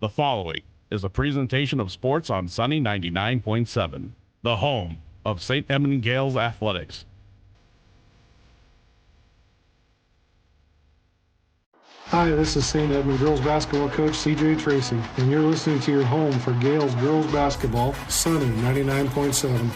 The following is a presentation of sports on Sunny 99.7, the home of St. Edmond Gaels Athletics. Hi, this is St. Edmond girls basketball coach CJ Tracy, and you're listening to your home for Gaels girls basketball, Sunny 99.7.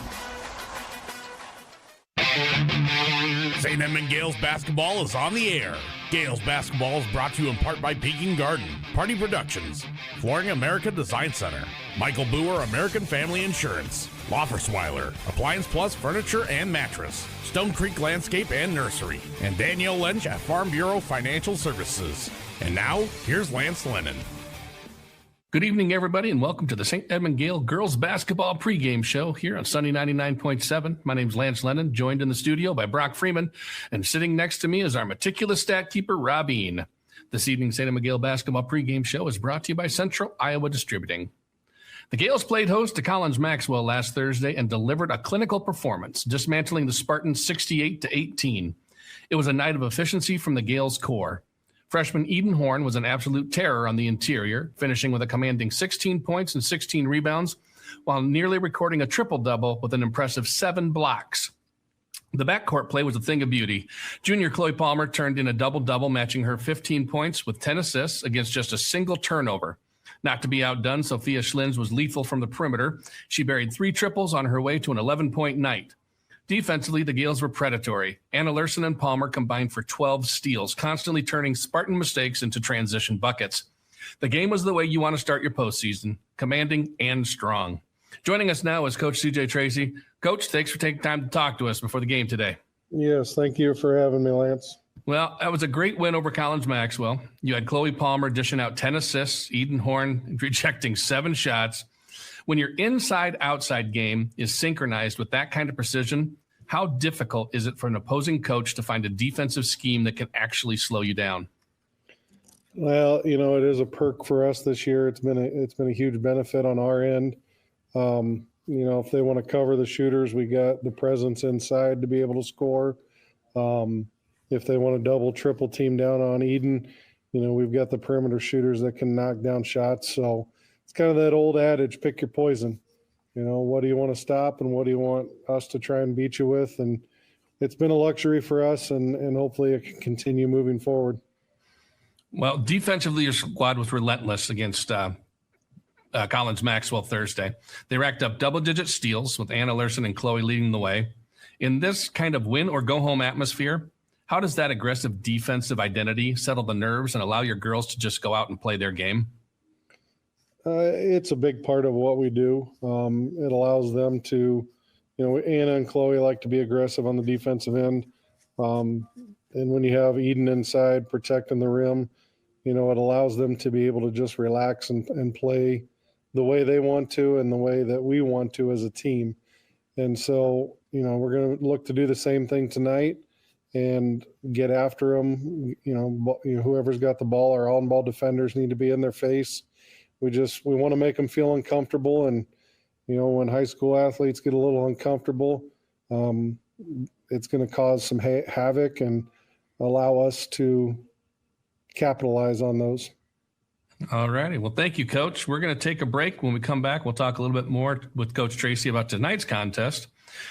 St. Edmond Gaels basketball is on the air. Gaels basketball is brought to you in part by Peking Garden, Party Productions, Flooring America Design Center, Michael Boer American Family Insurance, Loffersweiler, Appliance Plus Furniture and Mattress, Stone Creek Landscape and Nursery, and Danielle Lynch at Farm Bureau Financial Services. And now, here's Lance Lennon. Good evening, everybody, and welcome to the St. Edmond Gaels Girls Basketball Pregame Show here on Sunny 99.7. My name's Lance Lennon, joined in the studio by Brock Freeman, and sitting next to me is our meticulous stat keeper, Robin. This evening's St. Edmond Gaels Basketball Pregame Show is brought to you by Central Iowa Distributing. The Gaels played host to Collins Maxwell last Thursday and delivered a clinical performance, dismantling the Spartans 68-18. It was a night of efficiency from the Gaels core. Freshman Eden Horn was an absolute terror on the interior, finishing with a commanding 16 points and 16 rebounds, while nearly recording a triple-double with an impressive 7 blocks. The backcourt play was a thing of beauty. Junior Chloe Palmer turned in a double-double, matching her 15 points with 10 assists against just a single turnover. Not to be outdone, Sophia Schlins was lethal from the perimeter. She buried 3 triples on her way to an 11-point night. Defensively, the Gaels were predatory. Anna Lerson and Palmer combined for 12 steals, constantly turning Spartan mistakes into transition buckets. The game was the way you want to start your postseason, commanding and strong. Joining us now is Coach CJ Tracy. Coach, thanks for taking time to talk to us before the game today. Yes, thank you for having me, Lance. Well, that was a great win over Collins Maxwell. You had Chloe Palmer dishing out 10 assists, Eden Horn rejecting 7 shots. When your inside-outside game is synchronized with that kind of precision, how difficult is it for an opposing coach to find a defensive scheme that can actually slow you down? Well, it is a perk for us this year. It's been a huge benefit on our end. If they want to cover the shooters, we got the presence inside to be able to score. If they want to double, triple team down on Eden, we've got the perimeter shooters that can knock down shots. So it's kind of that old adage, pick your poison. What do you want to stop and what do you want us to try and beat you with? And it's been a luxury for us, and hopefully it can continue moving forward. Well, defensively, your squad was relentless against Collins Maxwell Thursday. They racked up double-digit steals with Anna Lerson and Chloe leading the way. In this kind of win-or-go-home atmosphere, how does that aggressive defensive identity settle the nerves and allow your girls to just go out and play their game? It's a big part of what we do. It allows them to, Anna and Chloe like to be aggressive on the defensive end. And when you have Eden inside protecting the rim, it allows them to be able to just relax and play the way they want to and the way that we want to as a team. And so, we're going to look to do the same thing tonight and get after them. Whoever's got the ball, our on-ball defenders need to be in their face. We want to make them feel uncomfortable. And, when high school athletes get a little uncomfortable, it's going to cause some havoc and allow us to capitalize on those. All righty. Well, thank you, Coach. We're going to take a break. When we come back, we'll talk a little bit more with Coach Tracy about tonight's contest.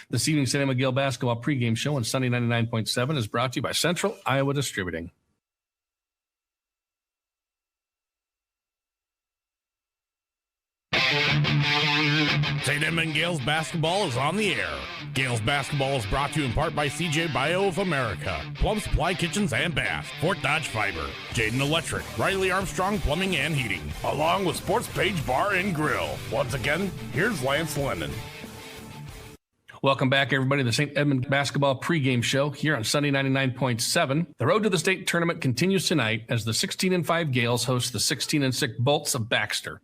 This evening's St. Edmond Gaels Basketball Pregame Show on Sunny 99.7 is brought to you by Central Iowa Distributing. St. Edmond Gaels basketball is on the air. Gaels basketball is brought to you in part by CJ Bio of America, Plum Supply Kitchens and Bath, Fort Dodge Fiber, Jaden Electric, Riley Armstrong Plumbing and Heating, along with Sports Page Bar and Grill. Once again, here's Lance Lennon. Welcome back, everybody, to the St. Edmond Basketball Pregame Show here on Sunny 99.7. The road to the state tournament continues tonight as the 16-5 Gaels host the 16-6 Bolts of Baxter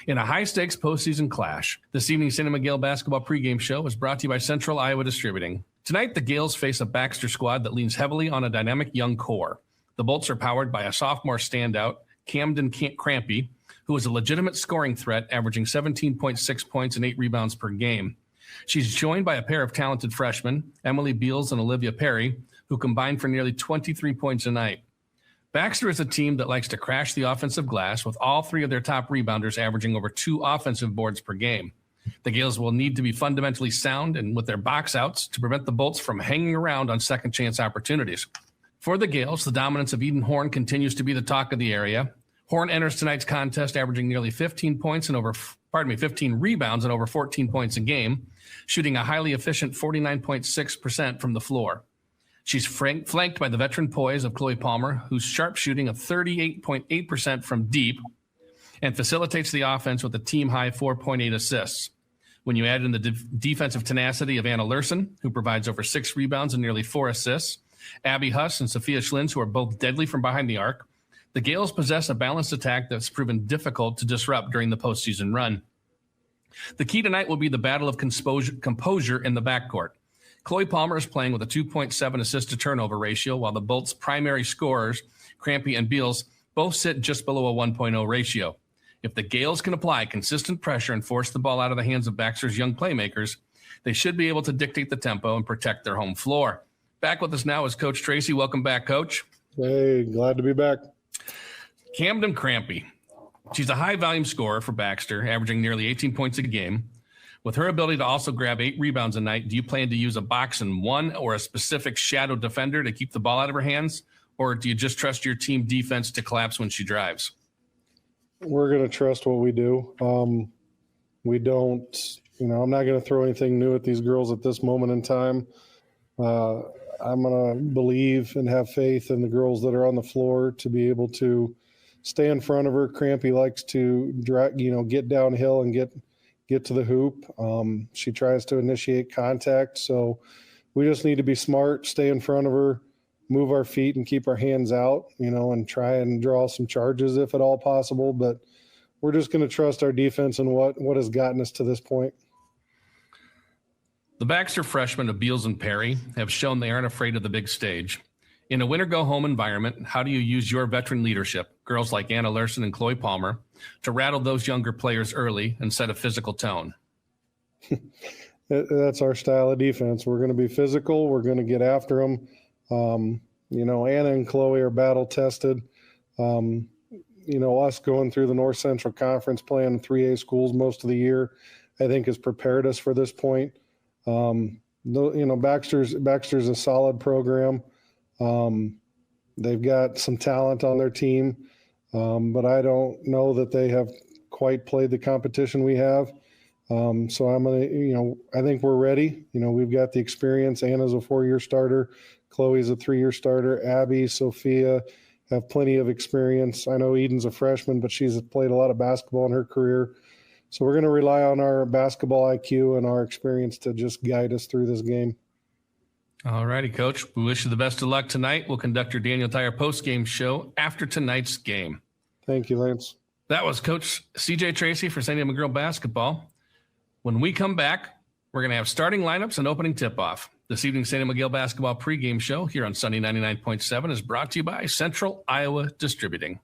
in a high-stakes postseason clash. This evening's St. Edmond Gaels Basketball Pregame Show is brought to you by Central Iowa Distributing. Tonight, the Gaels face a Baxter squad that leans heavily on a dynamic young core. The Bolts are powered by a sophomore standout, Camden Crampy, who is a legitimate scoring threat, averaging 17.6 points and 8 rebounds per game. She's joined by a pair of talented freshmen, Emily Beals and Olivia Perry, who combined for nearly 23 points a night. Baxter is a team that likes to crash the offensive glass, with all three of their top rebounders averaging over 2 offensive boards per game. The Gaels will need to be fundamentally sound and with their box outs to prevent the Bolts from hanging around on second chance opportunities. For the Gaels, the dominance of Eden Horn continues to be the talk of the area. Horn enters tonight's contest averaging nearly 15 rebounds and over 14 points a game, shooting a highly efficient 49.6% from the floor. She's flanked by the veteran poise of Chloe Palmer, whose sharp shooting of 38.8% from deep and facilitates the offense with a team-high 4.8 assists. When you add in the defensive tenacity of Anna Lerson, who provides over 6 rebounds and nearly 4 assists, Abby Huss and Sophia Schlins, who are both deadly from behind the arc, the Gaels possess a balanced attack that's proven difficult to disrupt during the postseason run. The key tonight will be the battle of composure in the backcourt. Chloe Palmer is playing with a 2.7 assist-to-turnover ratio, while the Bolts' primary scorers, Crampy and Beals, both sit just below a 1.0 ratio. If the Gaels can apply consistent pressure and force the ball out of the hands of Baxter's young playmakers, they should be able to dictate the tempo and protect their home floor. Back with us now is Coach Tracy. Welcome back, Coach. Hey, glad to be back. Camden Crampy. She's a high-volume scorer for Baxter, averaging nearly 18 points a game. With her ability to also grab 8 rebounds a night, do you plan to use a box and one or a specific shadow defender to keep the ball out of her hands? Or do you just trust your team defense to collapse when she drives? We're going to trust what we do. We don't, I'm not going to throw anything new at these girls at this moment in time. I'm going to believe and have faith in the girls that are on the floor to be able to stay in front of her. Crampy likes to drag, get downhill and get to the hoop. She tries to initiate contact. So we just need to be smart, stay in front of her, move our feet and keep our hands out, and try and draw some charges if at all possible. But we're just going to trust our defense and what has gotten us to this point. The Baxter freshmen of Beals and Perry have shown they aren't afraid of the big stage. In a win-or-go-home environment, how do you use your veteran leadership, girls like Anna Lerson and Chloe Palmer, to rattle those younger players early and set a physical tone? That's our style of defense. We're going to be physical. We're going to get after them. Anna and Chloe are battle-tested. Us going through the North Central Conference, playing 3A schools most of the year, I think has prepared us for this point. Baxter's a solid program. They've got some talent on their team, but I don't know that they have quite played the competition we have. So I'm going to, I think we're ready. We've got the experience. Anna's a 4-year starter. Chloe's a 3-year starter. Abby, Sophia have plenty of experience. I know Eden's a freshman, but she's played a lot of basketball in her career. So we're going to rely on our basketball IQ and our experience to just guide us through this game. All righty, Coach. We wish you the best of luck tonight. We'll conduct your Daniel Tire postgame show after tonight's game. Thank you, Lance. That was Coach CJ Tracy for St. Edmond Girl Basketball. When we come back, we're going to have starting lineups and opening tip-off. This evening's St. Edmond Gael Basketball pregame show here on Sunny 99.7 is brought to you by Central Iowa Distributing.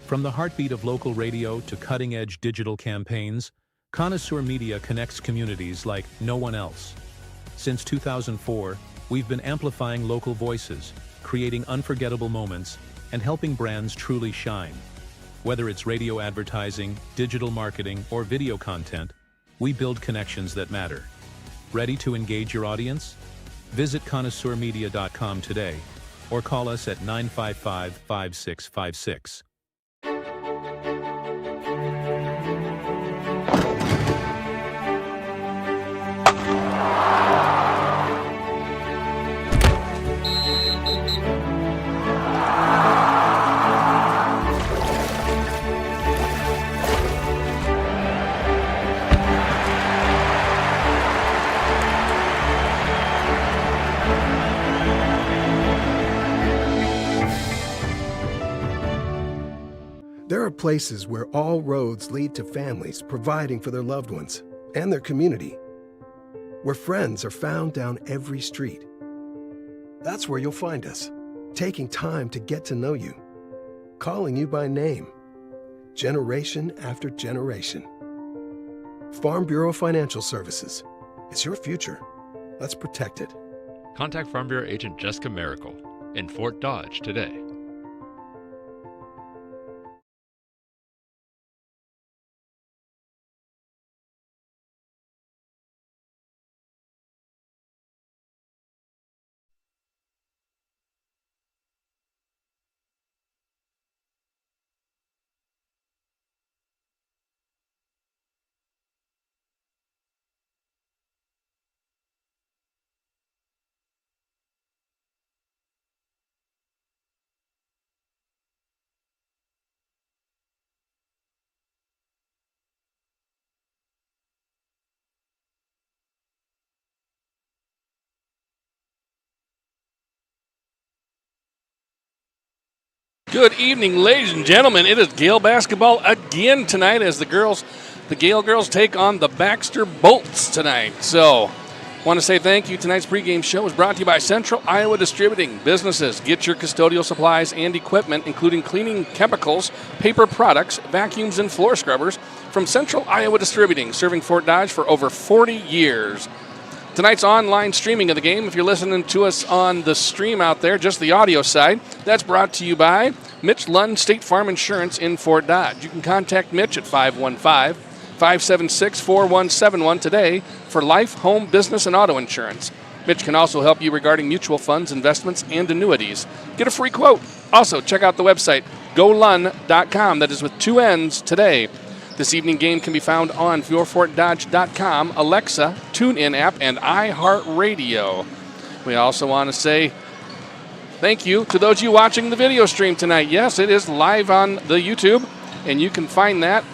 From the heartbeat of local radio to cutting-edge digital campaigns, Connoisseur Media connects communities like no one else. Since 2004, we've been amplifying local voices, creating unforgettable moments, and helping brands truly shine. Whether it's radio advertising, digital marketing, or video content, we build connections that matter. Ready to engage your audience? Visit connoisseurmedia.com today, or call us at 955-5656. There are places where all roads lead to families providing for their loved ones and their community, where friends are found down every street. That's where you'll find us, taking time to get to know you, calling you by name, generation after generation. Farm Bureau Financial Services. It's your future. Let's protect it. Contact Farm Bureau Agent Jessica Miracle in Fort Dodge today. Good evening, ladies and gentlemen. It is Gale basketball again tonight as the Gale girls take on the Baxter Bolts tonight. So, want to say thank you. Tonight's pregame show is brought to you by Central Iowa Distributing. Businesses, get your custodial supplies and equipment, including cleaning chemicals, paper products, vacuums, and floor scrubbers from Central Iowa Distributing, serving Fort Dodge for over 40 years. Tonight's online streaming of the game, if you're listening to us on the stream out there, just the audio side, that's brought to you by Mitch Lund State Farm Insurance in Fort Dodge. You can contact Mitch at 515-576-4171 today for life, home, business, and auto insurance. Mitch can also help you regarding mutual funds, investments, and annuities. Get a free quote. Also, check out the website, golun.com. That is with 2 N's today. This evening game can be found on yourfortdodge.com, Alexa, TuneIn app, and iHeartRadio. We also want to say thank you to those of you watching the video stream tonight. Yes, it is live on the YouTube, and you can find that.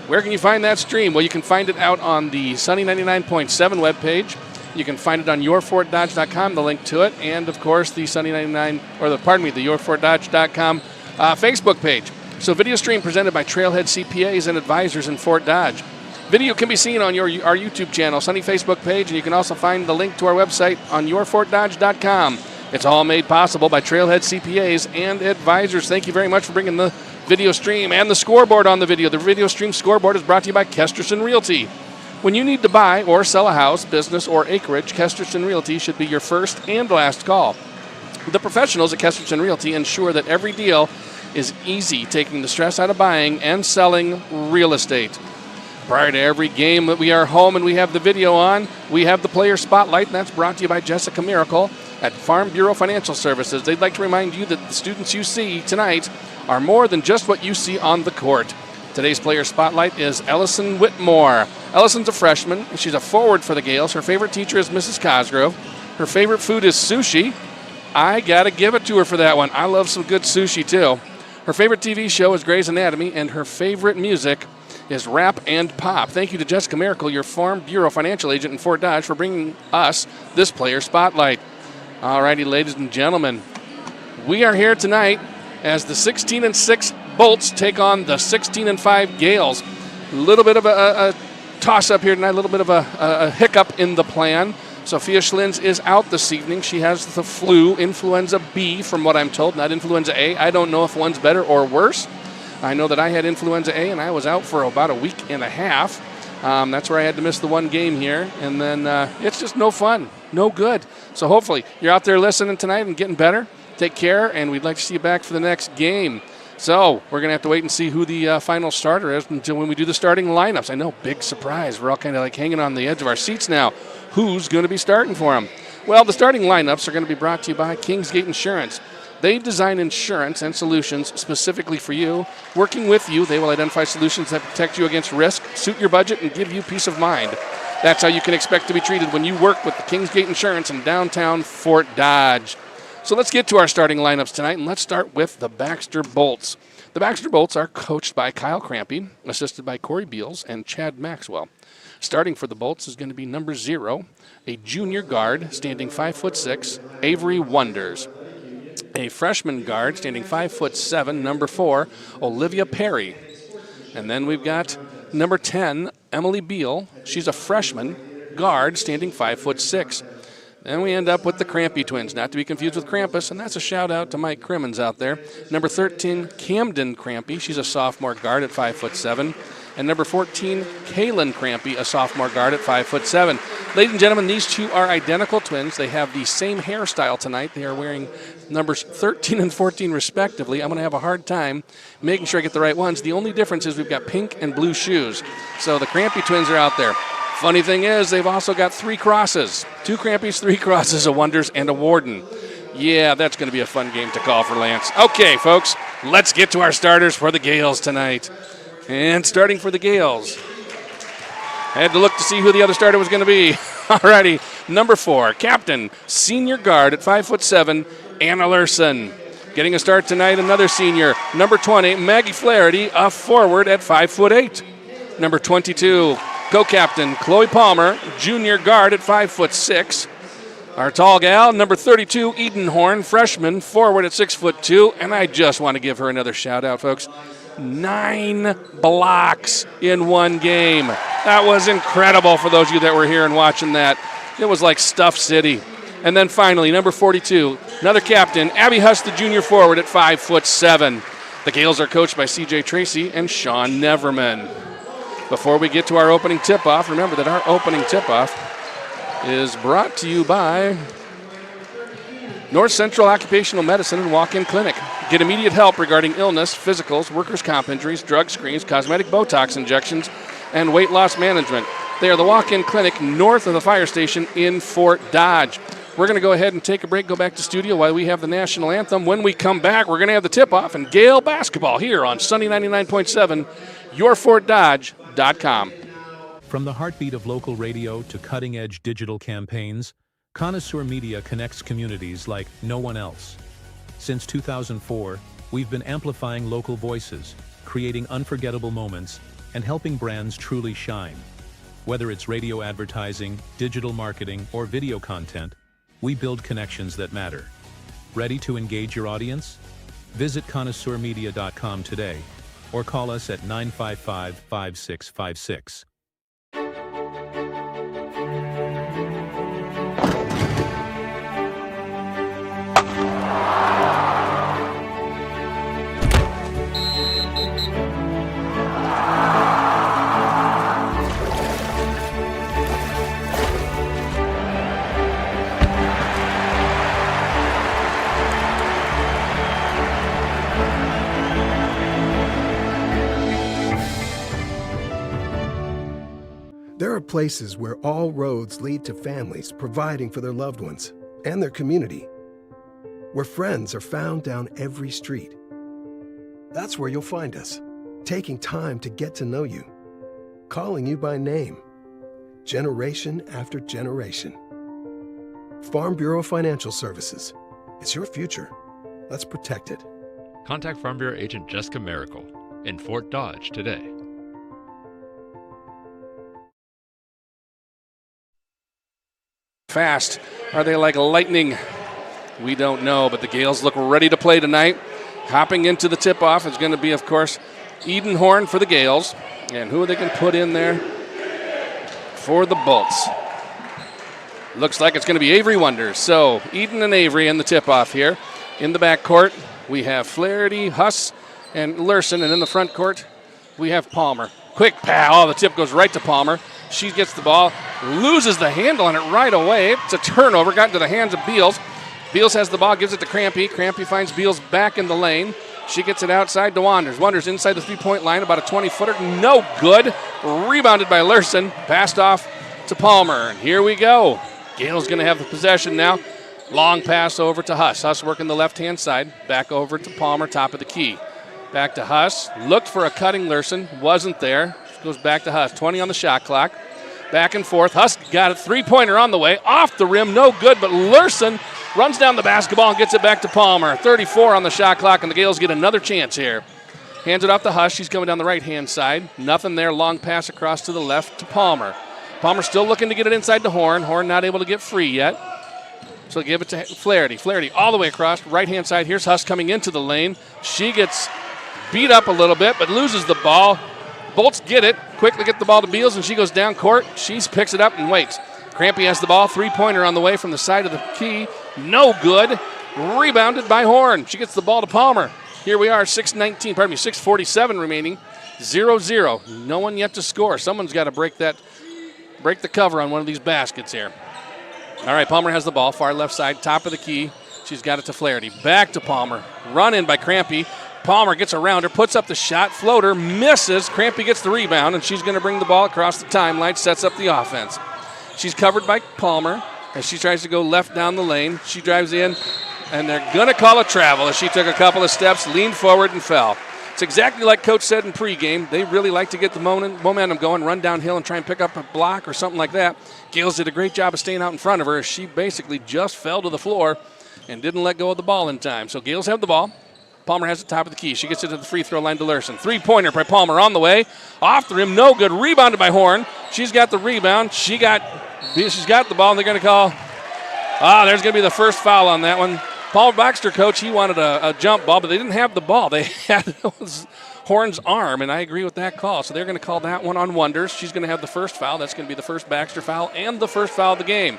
Where can you find that stream? Well, you can find it out on the Sunny 99.7 webpage. You can find it on yourfortdodge.com, the link to it, and of course the Sunny 99, the yourfortdodge.com Facebook page. So video stream presented by Trailhead CPAs and Advisors in Fort Dodge. Video can be seen on our YouTube channel, Sunny Facebook page, and you can also find the link to our website on yourfortdodge.com. It's all made possible by Trailhead CPAs and Advisors. Thank you very much for bringing the video stream and the scoreboard on the video. The video stream scoreboard is brought to you by Kesterson Realty. When you need to buy or sell a house, business, or acreage, Kesterson Realty should be your first and last call. The professionals at Kesterson Realty ensure that every deal is easy, taking the stress out of buying and selling real estate. Prior to every game that we are home and we have the video on, we have the player spotlight, and that's brought to you by Jessica Miracle at Farm Bureau Financial Services. They'd like to remind you that the students you see tonight are more than just what you see on the court. Today's player spotlight is Ellison Whitmore. Ellison's a freshman. She's a forward for the Gales. Her favorite teacher is Mrs. Cosgrove. Her favorite food is sushi. I got to give it to her for that one. I love some good sushi, too. Her favorite TV show is Grey's Anatomy, and her favorite music is rap and pop. Thank you to Jessica Miracle, your Farm Bureau financial agent in Fort Dodge, for bringing us this player spotlight. All righty, ladies and gentlemen, we are here tonight as the 16-6 Bolts take on the 16-5 Gales. A little bit of a toss-up here tonight, a little bit of a hiccup in the plan. Sophia Schlins is out this evening. She has the flu, influenza B, from what I'm told, not influenza A. I don't know if one's better or worse. I know that I had influenza A, and I was out for about a week and a half. That's where I had to miss the one game here. And then it's just no fun, no good. So hopefully you're out there listening tonight and getting better. Take care, and we'd like to see you back for the next game. So we're going to have to wait and see who the final starter is until when we do the starting lineups. I know, big surprise. We're all kind of like hanging on the edge of our seats now. Who's going to be starting for them? Well, the starting lineups are going to be brought to you by Kingsgate Insurance. They design insurance and solutions specifically for you. Working with you, they will identify solutions that protect you against risk, suit your budget, and give you peace of mind. That's how you can expect to be treated when you work with the Kingsgate Insurance in downtown Fort Dodge. So let's get to our starting lineups tonight, and let's start with the Baxter Bolts. The Baxter Bolts are coached by Kyle Crampy, assisted by Corey Beals and Chad Maxwell. Starting for the Bolts is going to be number 0, a junior guard, standing 5'6", Avery Wonders. a freshman guard standing 5'7", number 4, Olivia Perry. And then we've got number 10, Emily Beal. She's a freshman guard standing 5'6". Then we end up with the Crampy twins, not to be confused with Krampus, and that's a shout out to Mike Crimmins out there. Number 13, Camden Crampy. She's a sophomore guard at 5'7". And number 14, Kaylin Crampy, a sophomore guard at 5'7". Ladies and gentlemen, these two are identical twins. They have the same hairstyle tonight. They are wearing numbers 13 and 14 respectively. I'm going to have a hard time making sure I get the right ones. The only difference is we've got pink and blue shoes. So the Crampy twins are out there. Funny thing is, they've also got 3 crosses. 2 Crampies, 3 crosses, a Wonders, and a Warden. Yeah, that's going to be a fun game to call for Lance. Okay, folks, let's get to our starters for the Gaels tonight. And starting for the Gaels, I had to look to see who the other starter was going to be. Alrighty, number 4, captain, senior guard at 5'7", Anna Lerson. Getting a start tonight, another senior, number 20, Maggie Flaherty, a forward at 5'8". Number 22, co-captain, Chloe Palmer, junior guard at 5'6". Our tall gal, number 32, Eden Horn, freshman, forward at 6'2". And I just want to give her another shout out, folks. 9 blocks in one game. That was incredible for those of you that were here and watching that. It was like Stuff City. And then finally, number 42, another captain, Abby Huss, the junior forward at 5'7". The Gaels are coached by C.J. Tracy and Sean Neverman. Before we get to our opening tip-off, remember that our opening tip-off is brought to you by North Central Occupational Medicine and Walk-In Clinic. Get immediate help regarding illness, physicals, workers' comp injuries, drug screens, cosmetic Botox injections, and weight loss management. They are the Walk-In Clinic north of the fire station in Fort Dodge. We're going to go ahead and take a break, go back to studio while we have the national anthem. When we come back, we're going to have the tip-off and Gael basketball here on Sunny 99.7, yourfortdodge.com. From the heartbeat of local radio to cutting-edge digital campaigns, Connoisseur Media connects communities like no one else. Since 2004, we've been amplifying local voices, creating unforgettable moments, and helping brands truly shine. Whether it's radio advertising, digital marketing, or video content, we build connections that matter. Ready to engage your audience? Visit connoisseurmedia.com today or call us at 955-5656. There are places where all roads lead to families providing for their loved ones and their community, where friends are found down every street. That's where you'll find us, taking time to get to know you, calling you by name, generation after generation. Farm Bureau Financial Services. It's your future. Let's protect it. Contact Farm Bureau agent Jessica Miracle in Fort Dodge today. Fast. Are they like lightning? We don't know, but the Gaels look ready to play tonight. Hopping into the tip-off is going to be, of course, Eden Horn for the Gaels. And who are they going to put in there for the Bolts? Looks like it's going to be Avery Wonders. So Eden and Avery in the tip-off here. In the back court, we have Flaherty, Huss, and Lerson. And in the front court, we have Palmer. Quick pass. Oh, the tip goes right to Palmer. She gets the ball, loses the handle on it right away. It's a turnover, got into the hands of Beals. Beals has the ball, gives it to Crampy. Crampy finds Beals back in the lane. She gets it outside to Wonders. Wonders inside the three-point line, about a 20-footer. No good. Rebounded by Lerson. Passed off to Palmer. And here we go. Gael's going to have the possession now. Long pass over to Huss. Huss working the left-hand side. Back over to Palmer, top of the key. Back to Huss. Looked for a cutting Lerson. Wasn't there. Goes back to Huss. 20 on the shot clock. Back and forth. Huss got a three-pointer on the way. Off the rim. No good, but Lerson runs down the basketball and gets it back to Palmer. 34 on the shot clock, and the Gaels get another chance here. Hands it off to Huss. She's coming down the right-hand side. Nothing there. Long pass across to the left to Palmer. Palmer still looking to get it inside to Horn. Horn not able to get free yet. So give it to Flaherty. Flaherty all the way across, right-hand side. Here's Huss coming into the lane. She gets beat up a little bit, but loses the ball. Bolts get it, quickly get the ball to Beals, and she goes down court. She picks it up and waits. Crampy has the ball, three-pointer on the way from the side of the key. No good. Rebounded by Horn. She gets the ball to Palmer. Here we are, 6:47 remaining. 0-0. No one yet to score. Someone's got to break the cover on one of these baskets here. All right, Palmer has the ball, far left side, top of the key. She's got it to Flaherty. Back to Palmer. Run in by Crampy. Palmer gets around her, puts up the shot, floater, misses. Crampy gets the rebound, and she's going to bring the ball across the timeline, sets up the offense. She's covered by Palmer as she tries to go left down the lane. She drives in, and they're going to call a travel as she took a couple of steps, leaned forward, and fell. It's exactly like Coach said in pregame. They really like to get the momentum going, run downhill and try and pick up a block or something like that. Gaels did a great job of staying out in front of her as she basically just fell to the floor and didn't let go of the ball in time. So Gaels have the ball. Palmer has the top of the key. She gets it to the free throw line to Lurson. Three-pointer by Palmer on the way. Off the rim, no good. Rebounded by Horn. She's got the rebound. She's got the ball, and they're going to call. There's going to be the first foul on that one. Paul Baxter, coach, he wanted a jump ball, but they didn't have the ball. They had Horn's arm, and I agree with that call. So they're going to call that one on Wonders. She's going to have the first foul. That's going to be the first Baxter foul and the first foul of the game.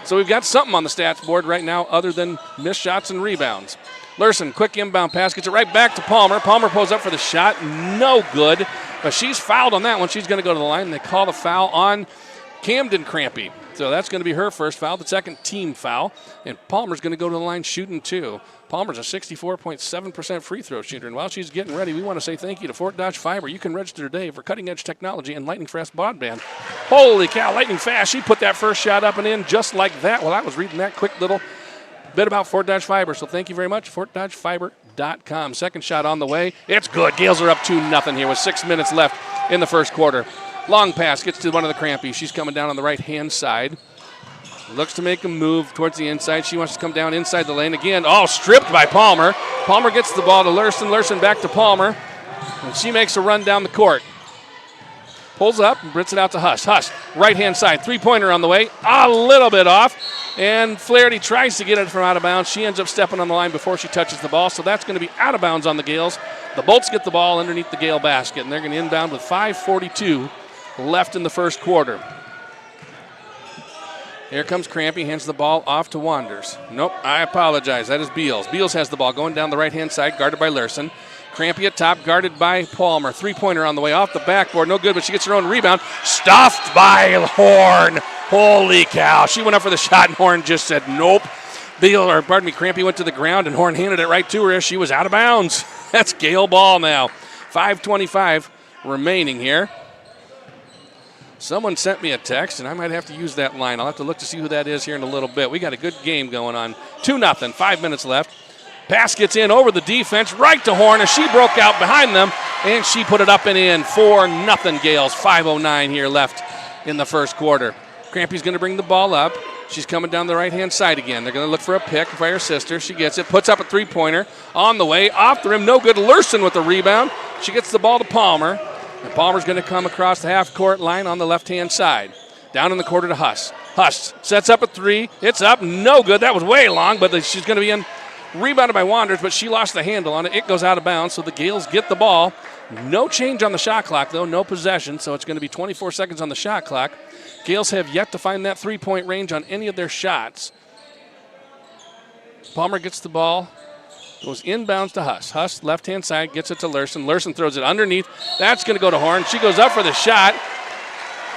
So we've got something on the stats board right now other than missed shots and rebounds. Lurson, quick inbound pass, gets it right back to Palmer. Palmer pulls up for the shot. No good, but she's fouled on that one. She's going to go to the line, and they call the foul on Camden Crampy. So that's going to be her first foul, the second team foul. And Palmer's going to go to the line shooting two. Palmer's a 64.7% free throw shooter. And while she's getting ready, we want to say thank you to Fort Dodge Fiber. You can register today for cutting-edge technology and lightning-fast broadband. Holy cow, lightning fast. She put that first shot up and in just like that. Well, I was reading that quick little bit about Fort Dodge Fiber. So thank you very much, FortDodgeFiber.com. Second shot on the way. It's good. Gaels are up 2-0 here with 6 minutes left in the first quarter. Long pass gets to one of the Crampy. She's coming down on the right-hand side. Looks to make a move towards the inside. She wants to come down inside the lane again. Stripped by Palmer. Palmer gets the ball to Lurson. Lurson back to Palmer. And she makes a run down the court. Pulls up and brings it out to Huss. Huss, right-hand side. Three-pointer on the way. A little bit off. And Flaherty tries to get it from out of bounds. She ends up stepping on the line before she touches the ball. So that's going to be out of bounds on the Gaels. The Bolts get the ball underneath the Gael basket. And they're going to inbound with 5:42 left in the first quarter. Here comes Crampy, hands the ball off to Wanders. Nope, I apologize. That is Beals. Beals has the ball going down the right-hand side, guarded by Lurson. Crampy at top, guarded by Palmer. Three-pointer on the way off the backboard. No good, but she gets her own rebound. Stuffed by Horn. Holy cow. She went up for the shot, and Horn just said nope. Crampy went to the ground, and Horn handed it right to her as she was out of bounds. That's Gael ball now. 5:25 remaining here. Someone sent me a text, and I might have to use that line. I'll have to look to see who that is here in a little bit. We got a good game going on. 2-0, 5 minutes left. Pass gets in over the defense, right to Horn as she broke out behind them, and she put it up and in. 4-0 Gaels. 5:09 here left in the first quarter. Crampy's going to bring the ball up. She's coming down the right-hand side again. They're going to look for a pick by her sister. She gets it, puts up a three-pointer on the way. Off the rim, no good. Lurson with the rebound. She gets the ball to Palmer. And Palmer's going to come across the half-court line on the left-hand side. Down in the quarter to Huss. Huss sets up a three. It's up. No good. That was way long, but she's going to be in. Rebounded by Wanders, but she lost the handle on it. It goes out of bounds, so the Gaels get the ball. No change on the shot clock, though. No possession, so it's going to be 24 seconds on the shot clock. Gaels have yet to find that three-point range on any of their shots. Palmer gets the ball. Goes inbounds to Huss. Huss, left-hand side, gets it to Lurson. Lurson throws it underneath. That's going to go to Horn. She goes up for the shot.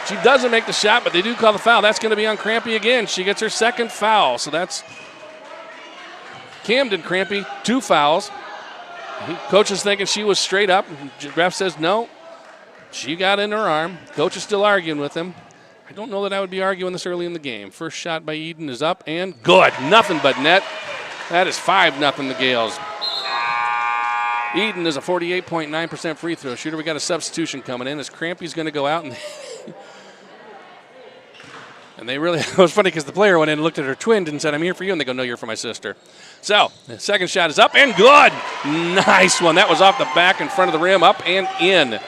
She doesn't make the shot, but they do call the foul. That's going to be on Crampy again. She gets her second foul. So that's Camden Crampy, 2 fouls. Coach is thinking she was straight up. Ref says no. She got in her arm. Coach is still arguing with him. I don't know that I would be arguing this early in the game. First shot by Eden is up and good. Nothing but net. That is 5-0 the Gaels. Eden is a 48.9% free throw shooter. We got a substitution coming in as Crampy's going to go out. And they really, it was funny because the player went in and looked at her twin and said, I'm here for you. And they go, no, you're for my sister. So the second shot is up and good. Nice one. That was off the back in front of the rim, up and in.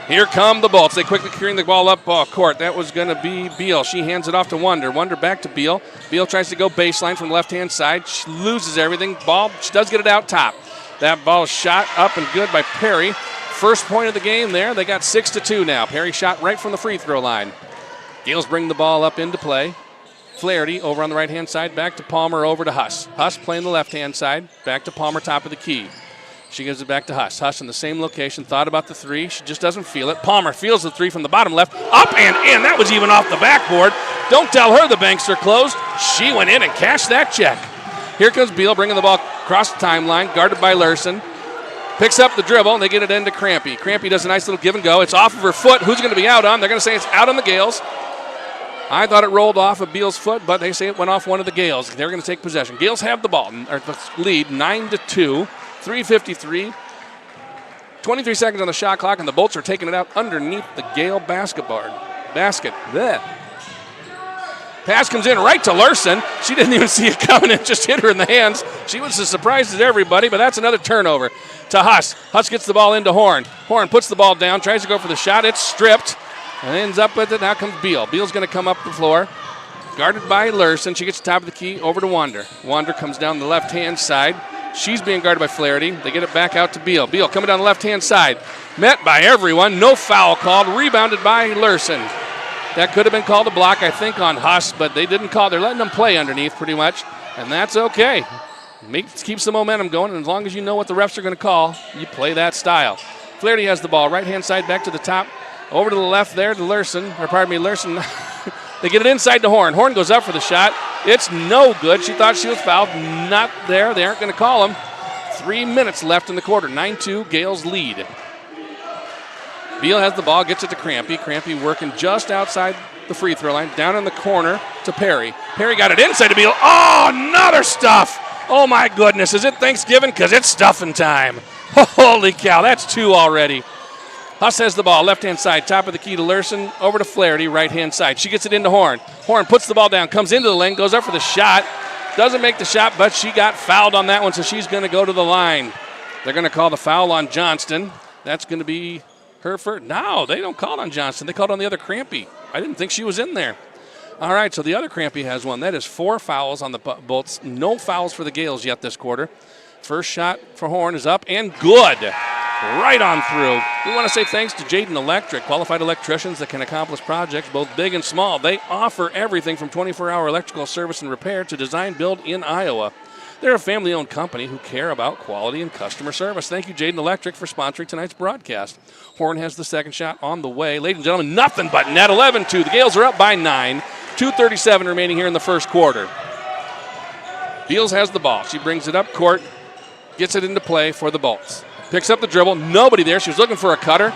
Here come the Bolts. They quickly clearing the ball up court. That was going to be Beal. She hands it off to Wonder. Wonder back to Beal. Beal tries to go baseline from the left-hand side. She loses everything. Ball, she does get it out top. That ball shot up and good by Perry. First point of the game there. They got 6-2 now. Perry shot right from the free throw line. Gaels bring the ball up into play. Flaherty over on the right-hand side. Back to Palmer, over to Huss. Huss playing the left-hand side. Back to Palmer, top of the key. She gives it back to Huss. Huss in the same location. Thought about the three. She just doesn't feel it. Palmer feels the three from the bottom left. Up and in. That was even off the backboard. Don't tell her the banks are closed. She went in and cashed that check. Here comes Beal bringing the ball across the timeline, guarded by Larson. Picks up the dribble, and they get it into Crampy. Crampy does a nice little give and go. It's off of her foot. Who's going to be out on? They're going to say it's out on the Gaels. I thought it rolled off of Beal's foot, but they say it went off one of the Gaels. They're going to take possession. Gaels have the ball, or the lead, 9-2. 3:53, 23 seconds on the shot clock, and the Bolts are taking it out underneath the Gael basket. Blech. Pass comes in right to Larson. She didn't even see it coming and just hit her in the hands. She was as surprised as everybody, but that's another turnover to Huss. Huss gets the ball into Horn. Horn puts the ball down, tries to go for the shot. It's stripped and ends up with it. Now comes Beal. Beal's going to come up the floor. Guarded by Larson. She gets the top of the key over to Wander. Wander comes down the left-hand side. She's being guarded by Flaherty. They get it back out to Beal. Beal coming down the left-hand side. Met by everyone. No foul called. Rebounded by Larson. That could have been called a block, I think, on Huss, but they didn't call. They're letting them play underneath pretty much, and that's okay. Keeps the momentum going, and as long as you know what the refs are going to call, you play that style. Flaherty has the ball. Right-hand side back to the top. Over to the left there to Larson. Larson. They get it inside to Horn. Horn goes up for the shot. It's no good. She thought she was fouled. Not there. They aren't going to call him. 3 minutes left in the quarter. 9-2, Gaels lead. Beal has the ball, gets it to Crampy. Crampy working just outside the free throw line. Down in the corner to Perry. Perry got it inside to Beal. Oh, another stuff. Oh, my goodness. Is it Thanksgiving? Because it's stuffing time. Holy cow, that's 2 already. Huss has the ball, left-hand side, top of the key to Larson, over to Flaherty, right-hand side. She gets it into Horn. Horn puts the ball down, comes into the lane, goes up for the shot. Doesn't make the shot, but she got fouled on that one, so she's going to go to the line. They're going to call the foul on Johnston. That's going to be her first. No, they don't call it on Johnston. They called on the other Crampy. I didn't think she was in there. All right, so the other Crampy has one. That is 4 fouls on the Bolts. No fouls for the Gaels yet this quarter. First shot for Horn is up and good. Right on through. We want to say thanks to Jaden Electric, qualified electricians that can accomplish projects both big and small. They offer everything from 24-hour electrical service and repair to design build in Iowa. They're a family-owned company who care about quality and customer service. Thank you, Jaden Electric, for sponsoring tonight's broadcast. Horn has the second shot on the way. Ladies and gentlemen, nothing but net. 11-2. The Gaels are up by 9. 2:37 remaining here in the first quarter. Beals has the ball. She brings it up court, gets it into play for the Bolts. Picks up the dribble. Nobody there. She was looking for a cutter.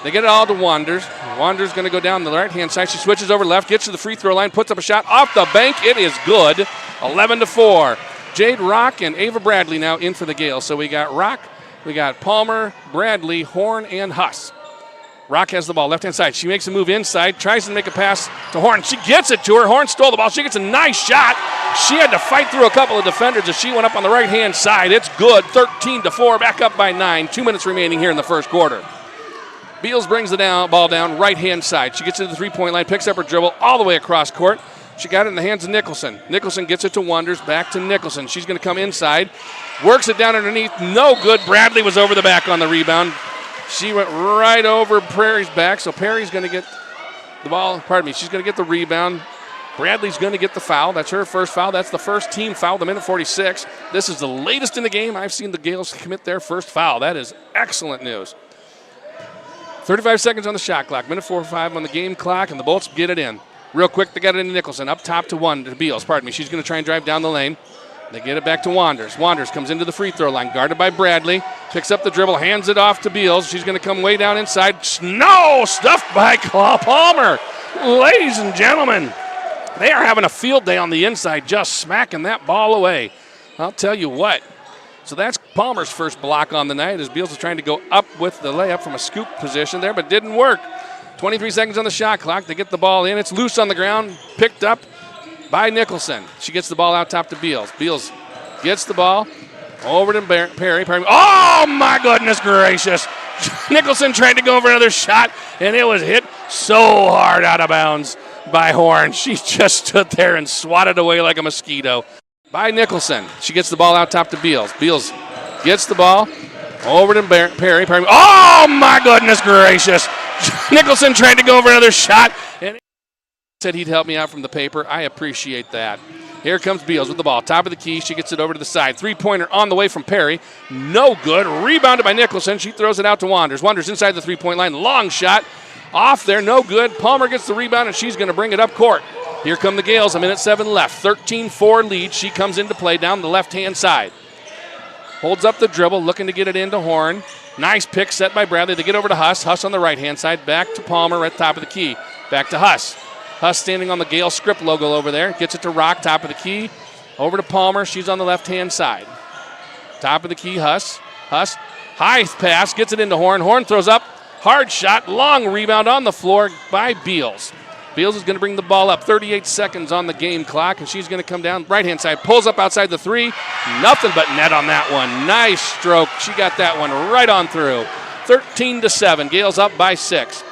They get it all to Wanders. Wanders going to go down the right-hand side. She switches over left, gets to the free throw line, puts up a shot off the bank. It is good. 11-4. Jade Rock and Ava Bradley now in for the Gaels. So we got Rock, we got Palmer, Bradley, Horn, and Huss. Rock has the ball, left-hand side. She makes a move inside, tries to make a pass to Horn. She gets it to her. Horn stole the ball. She gets a nice shot. She had to fight through a couple of defenders as she went up on the right-hand side. It's good. 13-4, back up by 9. 2 minutes remaining here in the first quarter. Beals brings the ball down right-hand side. She gets to the three-point line, picks up her dribble all the way across court. She got it in the hands of Nicholson. Nicholson gets it to Wonders, back to Nicholson. She's going to come inside, works it down underneath. No good. Bradley was over the back on the rebound. She went right over Prairie's back, so Perry's going to get the ball. She's going to get the rebound. Bradley's going to get the foul. That's her first foul. That's the first team foul, the minute 46. This is the latest in the game I've seen the Gaels commit their first foul. That is excellent news. 35 seconds on the shot clock, minute 4-5 on the game clock, and the Bolts get it in. Real quick, they got it into Nicholson, up top to Beals. She's going to try and drive down the lane. They get it back to Wanders. Wanders comes into the free throw line, guarded by Bradley. Picks up the dribble, hands it off to Beals. She's going to come way down inside. No! Stuffed by Palmer. Ladies and gentlemen, they are having a field day on the inside, just smacking that ball away. I'll tell you what. So that's Palmer's first block on the night as Beals is trying to go up with the layup from a scoop position there, but didn't work. 23 seconds on the shot clock. They get the ball in. It's loose on the ground, picked up by Nicholson. She gets the ball out top to Beals. Beals gets the ball, Over to Perry. Oh, my goodness gracious. Nicholson tried to go for another shot, and it was hit so hard out of bounds by Horn. She just stood there and swatted away like a mosquito. By Nicholson. She gets the ball out top to Beals. Beals gets the ball. Over to Perry. Oh, my goodness gracious. Nicholson tried to go for another shot, and said he'd help me out from the paper. I appreciate that. Here comes Beals with the ball. Top of the key. She gets it over to the side. Three-pointer on the way from Perry. No good. Rebounded by Nicholson. She throws it out to Wanders. Wanders inside the three-point line. Long shot. Off there. No good. Palmer gets the rebound, and she's going to bring it up court. Here come the Gaels. 1:07 left. 13-4 lead. She comes into play down the left-hand side. Holds up the dribble, looking to get it into Horn. Nice pick set by Bradley. They get over to Huss. Huss on the right-hand side. Back to Palmer at top of the key. Back to Huss. Huss standing on the Gale script logo over there. Gets it to Rock, top of the key. Over to Palmer. She's on the left-hand side. Top of the key, Huss. Huss, high pass, gets it into Horn. Horn throws up. Hard shot, long rebound on the floor by Beals. Beals is going to bring the ball up. 38 seconds on the game clock, and she's going to come down right-hand side. Pulls up outside the three. Nothing but net on that one. Nice stroke. She got that one right on through. 13-7. Gaels up by 6.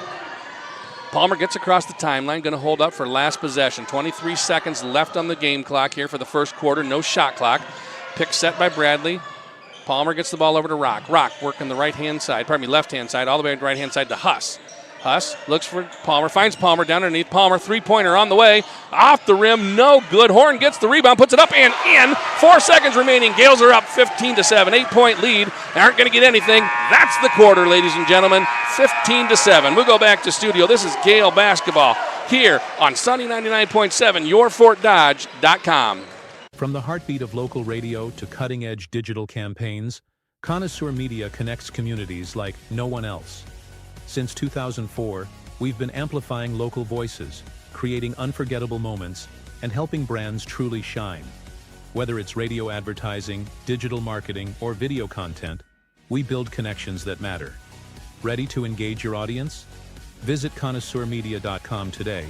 Palmer gets across the timeline, going to hold up for last possession. 23 seconds left on the game clock here for the first quarter. No shot clock. Pick set by Bradley. Palmer gets the ball over to Rock. Rock working the left-hand side, all the way to the right-hand side to Huss. Huss looks for Palmer, finds Palmer down underneath. Palmer, three-pointer on the way. Off the rim, no good. Horn gets the rebound, puts it up and in. 4 seconds remaining. Gaels are up 15-7. 8-point lead. They aren't going to get anything. That's the quarter, ladies and gentlemen. 15-7. We'll go back to studio. This is Gael basketball here on Sunny 99.7, yourfortdodge.com. From the heartbeat of local radio to cutting-edge digital campaigns, Connoisseur Media connects communities like no one else. Since 2004, we've been amplifying local voices, creating unforgettable moments, and helping brands truly shine. Whether it's radio advertising, digital marketing, or video content, we build connections that matter. Ready to engage your audience? Visit connoisseurmedia.com today,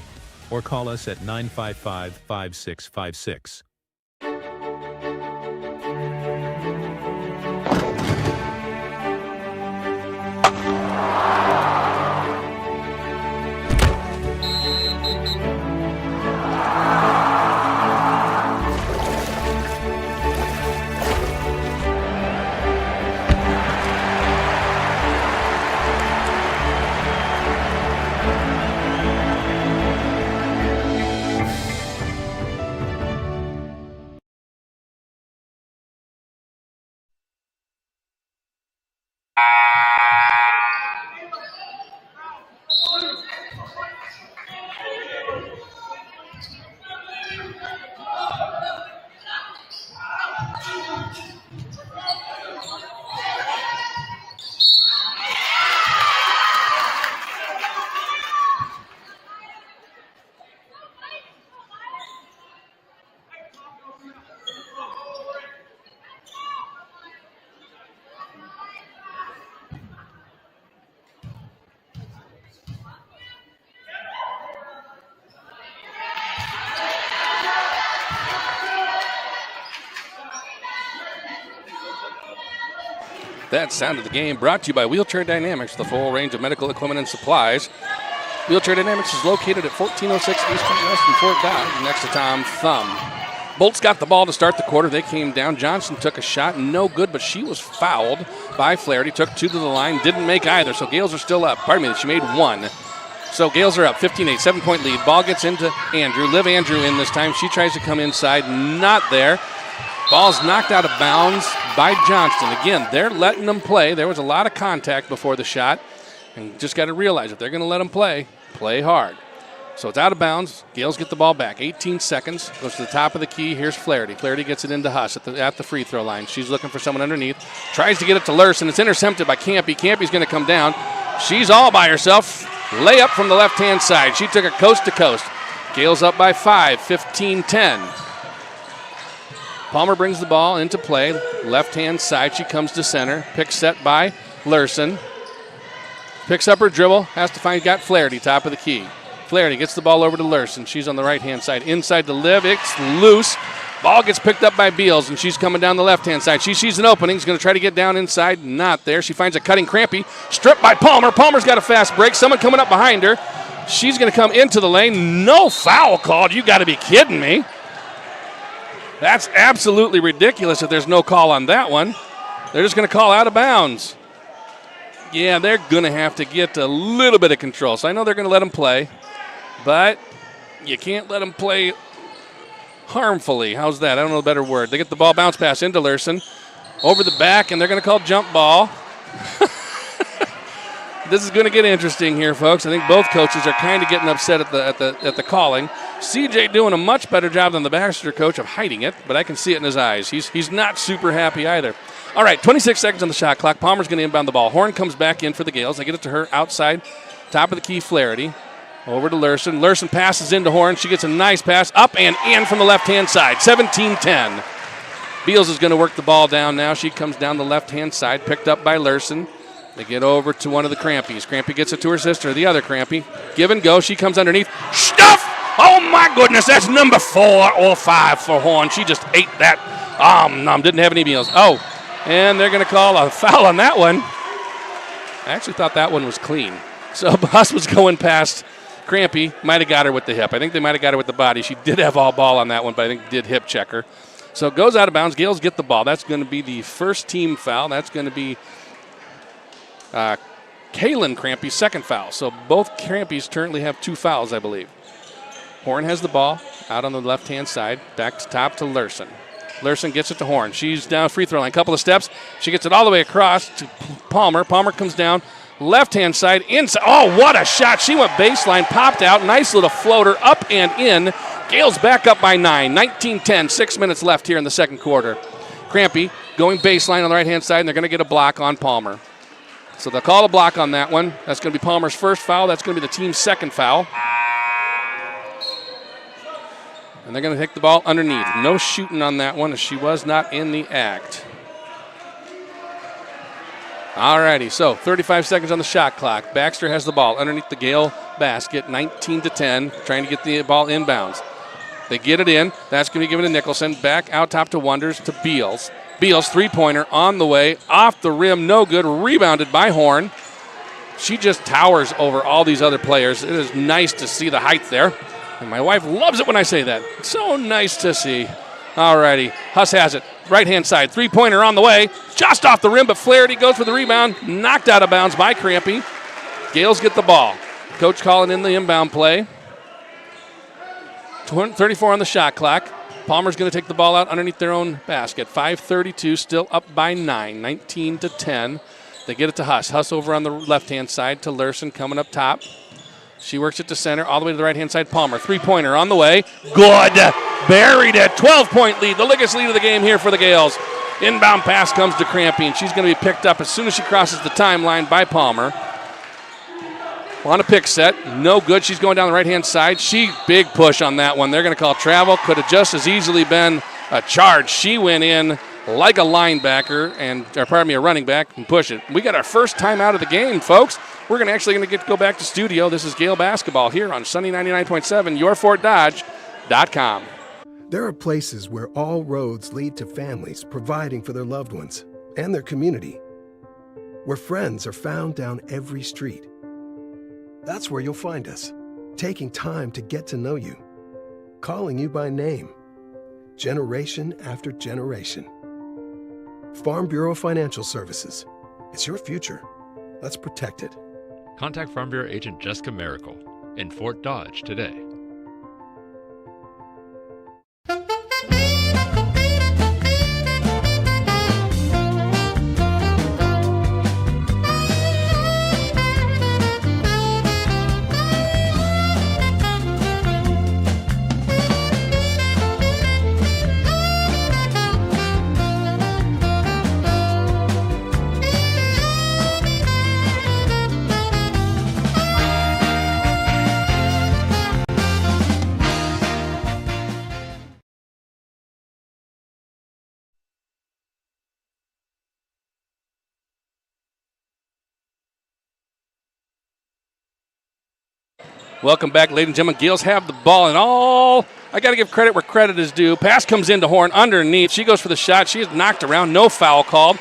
or call us at 955-5656. That sound of the game brought to you by Wheelchair Dynamics, the full range of medical equipment and supplies. Wheelchair Dynamics is located at 1406 Eastern West in Fort Dodge, next to Tom Thumb. Bolts got the ball to start the quarter. They came down. Johnson took a shot, no good, but she was fouled by Flaherty. Took 2 to the line, didn't make either, so Gaels are still up. She made 1. So Gaels are up 15-8, 7-point lead. Ball gets into Andrew. Liv Andrew in this time. She tries to come inside, not there. Ball's knocked out of bounds by Johnston. Again, they're letting them play. There was a lot of contact before the shot. And just got to realize if they're going to let them play hard. So it's out of bounds. Gaels get the ball back. 18 seconds. Goes to the top of the key. Here's Flaherty. Flaherty gets it into Huss at the free throw line. She's looking for someone underneath. Tries to get it to Lurson. It's intercepted by Campy. Campy's going to come down. She's all by herself. Layup from the left-hand side. She took it coast to coast. Gaels up by 5, 15-10. Palmer brings the ball into play. Left-hand side, she comes to center. Pick set by Lurson. Picks up her dribble. Got Flaherty, top of the key. Flaherty gets the ball over to Lurson. She's on the right-hand side. Inside to Liv. It's loose. Ball gets picked up by Beals, and she's coming down the left-hand side. She sees an opening. She's going to try to get down inside. Not there. She finds a cutting Crampy. Stripped by Palmer. Palmer's got a fast break. Someone coming up behind her. She's going to come into the lane. No foul called. You got to be kidding me. That's absolutely ridiculous if there's no call on that one. They're just going to call out of bounds. Yeah, they're going to have to get a little bit of control. So I know they're going to let them play, but you can't let them play harmfully. How's that? I don't know a better word. They get the ball, bounce pass into Lurson, over the back, and they're going to call jump ball. This is going to get interesting here, folks. I think both coaches are kind of getting upset at the calling. CJ doing a much better job than the Baxter coach of hiding it, but I can see it in his eyes. He's not super happy either. All right, 26 seconds on the shot clock. Palmer's going to inbound the ball. Horn comes back in for the Gales. They get it to her outside, top of the key, Flaherty. Over to Lurson. Lurson passes into Horn. She gets a nice pass up and in from the left-hand side. 17-10. Beals is going to work the ball down now. She comes down the left-hand side, picked up by Lurson. They get over to one of the Crampies. Crampy gets it to her sister, the other Crampy. Give and go. She comes underneath. Stuff! Oh, my goodness. That's number 4 or 5 for Horn. She just ate that. Didn't have any meals. Oh, and they're going to call a foul on that one. I actually thought that one was clean. So Boss was going past Crampy. Might have got her with the hip. I think they might have got her with the body. She did have all ball on that one, but I think did hip check her. So it goes out of bounds. Gales get the ball. That's going to be the first team foul. That's going to be Kaylin Crampy's second foul. So both Crampies currently have 2 fouls, I believe. Horn has the ball out on the left-hand side. Back to top to Lurson. Lurson gets it to Horn. She's down free throw line. Couple of steps. She gets it all the way across to Palmer. Palmer comes down. Left-hand side, inside. Oh, what a shot. She went baseline, popped out. Nice little floater, up and in. Gales back up by 9. 19-10, 6 minutes left here in the second quarter. Crampy going baseline on the right-hand side, and they're going to get a block on Palmer. So they'll call a block on that one. That's going to be Palmer's first foul. That's going to be the team's second foul. And they're going to take the ball underneath. No shooting on that one, as she was not in the act. Alrighty, so 35 seconds on the shot clock. Baxter has the ball underneath the Gale basket, 19-10, trying to get the ball inbounds. They get it in. That's going to be given to Nicholson. Back out top to Wonders to Beals. Beals, three-pointer on the way, off the rim, no good, rebounded by Horn. She just towers over all these other players. It is nice to see the height there. And my wife loves it when I say that. So nice to see. Alrighty, Huss has it. Right-hand side, three-pointer on the way. Just off the rim, but Flaherty goes for the rebound. Knocked out of bounds by Crampy. Gales get the ball. Coach calling in the inbound play. 34 on the shot clock. Palmer's going to take the ball out underneath their own basket. 5:32, still up by 9, 19-10. They get it to Huss. Huss over on the left-hand side to Lurson coming up top. She works it to center, all the way to the right-hand side. Palmer, three-pointer on the way. Good. Buried it. 12-point lead, the biggest lead of the game here for the Gales. Inbound pass comes to Crampy, and she's going to be picked up as soon as she crosses the timeline by Palmer. On a pick set, no good. She's going down the right-hand side. Big push on that one. They're going to call travel. Could have just as easily been a charge. She went in like a linebacker, a running back, and push it. We got our first time out of the game, folks. We're going to go back to studio. This is Gale basketball here on Sunny 99.7, yourfortdodge.com. There are places where all roads lead to families providing for their loved ones and their community, where friends are found down every street. That's where you'll find us, taking time to get to know you, calling you by name, generation after generation. Farm Bureau Financial Services. It's your future. Let's protect it. Contact Farm Bureau agent Jessica Miracle in Fort Dodge today. Welcome back, ladies and gentlemen. Gales have the ball, and all I got to give credit where credit is due. Pass comes into Horn underneath. She goes for the shot. She is knocked around. No foul called.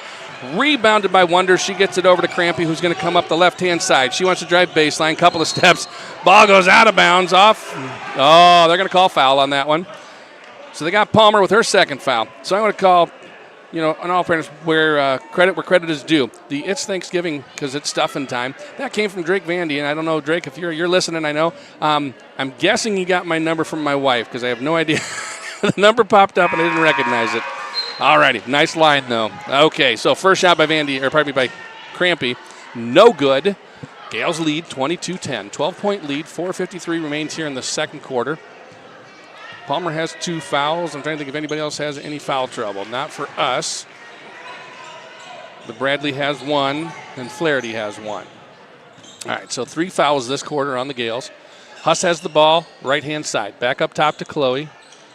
Rebounded by Wonder. She gets it over to Crampy, who's going to come up the left-hand side. She wants to drive baseline. Couple of steps. Ball goes out of bounds off. Oh, they're going to call foul on that one. So they got Palmer with her second foul. So I'm going to call, in all fairness, where credit is due. It's Thanksgiving because it's stuffing time. That came from Drake Vandy, and I don't know, Drake, if you're listening, I know. I'm guessing you got my number from my wife because I have no idea. The number popped up and I didn't recognize it. All righty, nice line though. Okay, so first shot by by Crampy, no good. Gaels lead 22-10, 12-point lead. 4:53 remains here in the second quarter. Palmer has 2 fouls. I'm trying to think if anybody else has any foul trouble. Not for us. But Bradley has 1, and Flaherty has 1. All right, so 3 fouls this quarter on the Gaels. Huss has the ball, right-hand side. Back up top to Chloe.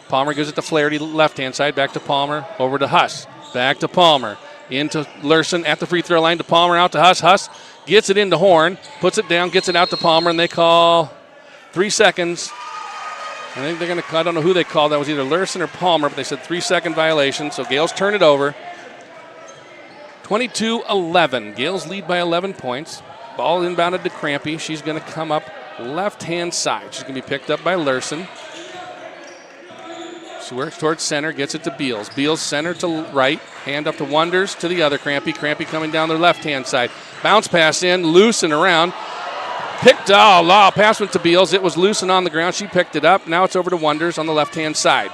Palmer gives it to Flaherty, left-hand side. Back to Palmer, over to Huss. Back to Palmer. Into Lurson at the free throw line to Palmer, out to Huss. Huss gets it into Horn, puts it down, gets it out to Palmer, and they call 3 seconds. I think they're going to, I don't know who they called. That was either Lurson or Palmer, but they said 3-second violation. So Gaels turn it over. 22-11. Gaels lead by 11 points. Ball inbounded to Crampy. She's going to come up left-hand side. She's going to be picked up by Lurson. She works towards center, gets it to Beals. Beals center to right, hand up to Wonders to the other Crampy. Crampy coming down their left-hand side. Bounce pass in, loose and around. Pass went to Beals. It was loose and on the ground. She picked it up. Now it's over to Wonders on the left-hand side.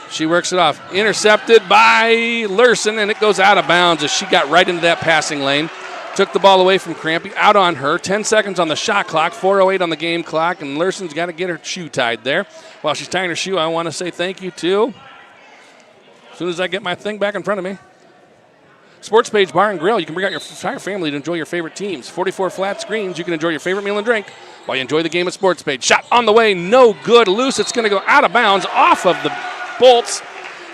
She works it off. Intercepted by Lurson, and it goes out of bounds as she got right into that passing lane. Took the ball away from Crampy, out on her. 10 seconds on the shot clock, 4:08 on the game clock, and Lurson's got to get her shoe tied there. While she's tying her shoe, I want to say thank you to, as soon as I get my thing back in front of me, Sports Page Bar and Grill. You can bring out your entire family to enjoy your favorite teams. 44 flat screens. You can enjoy your favorite meal and drink while you enjoy the game at Sports Page. Shot on the way, no good. Loose. It's going to go out of bounds off of the Bolts.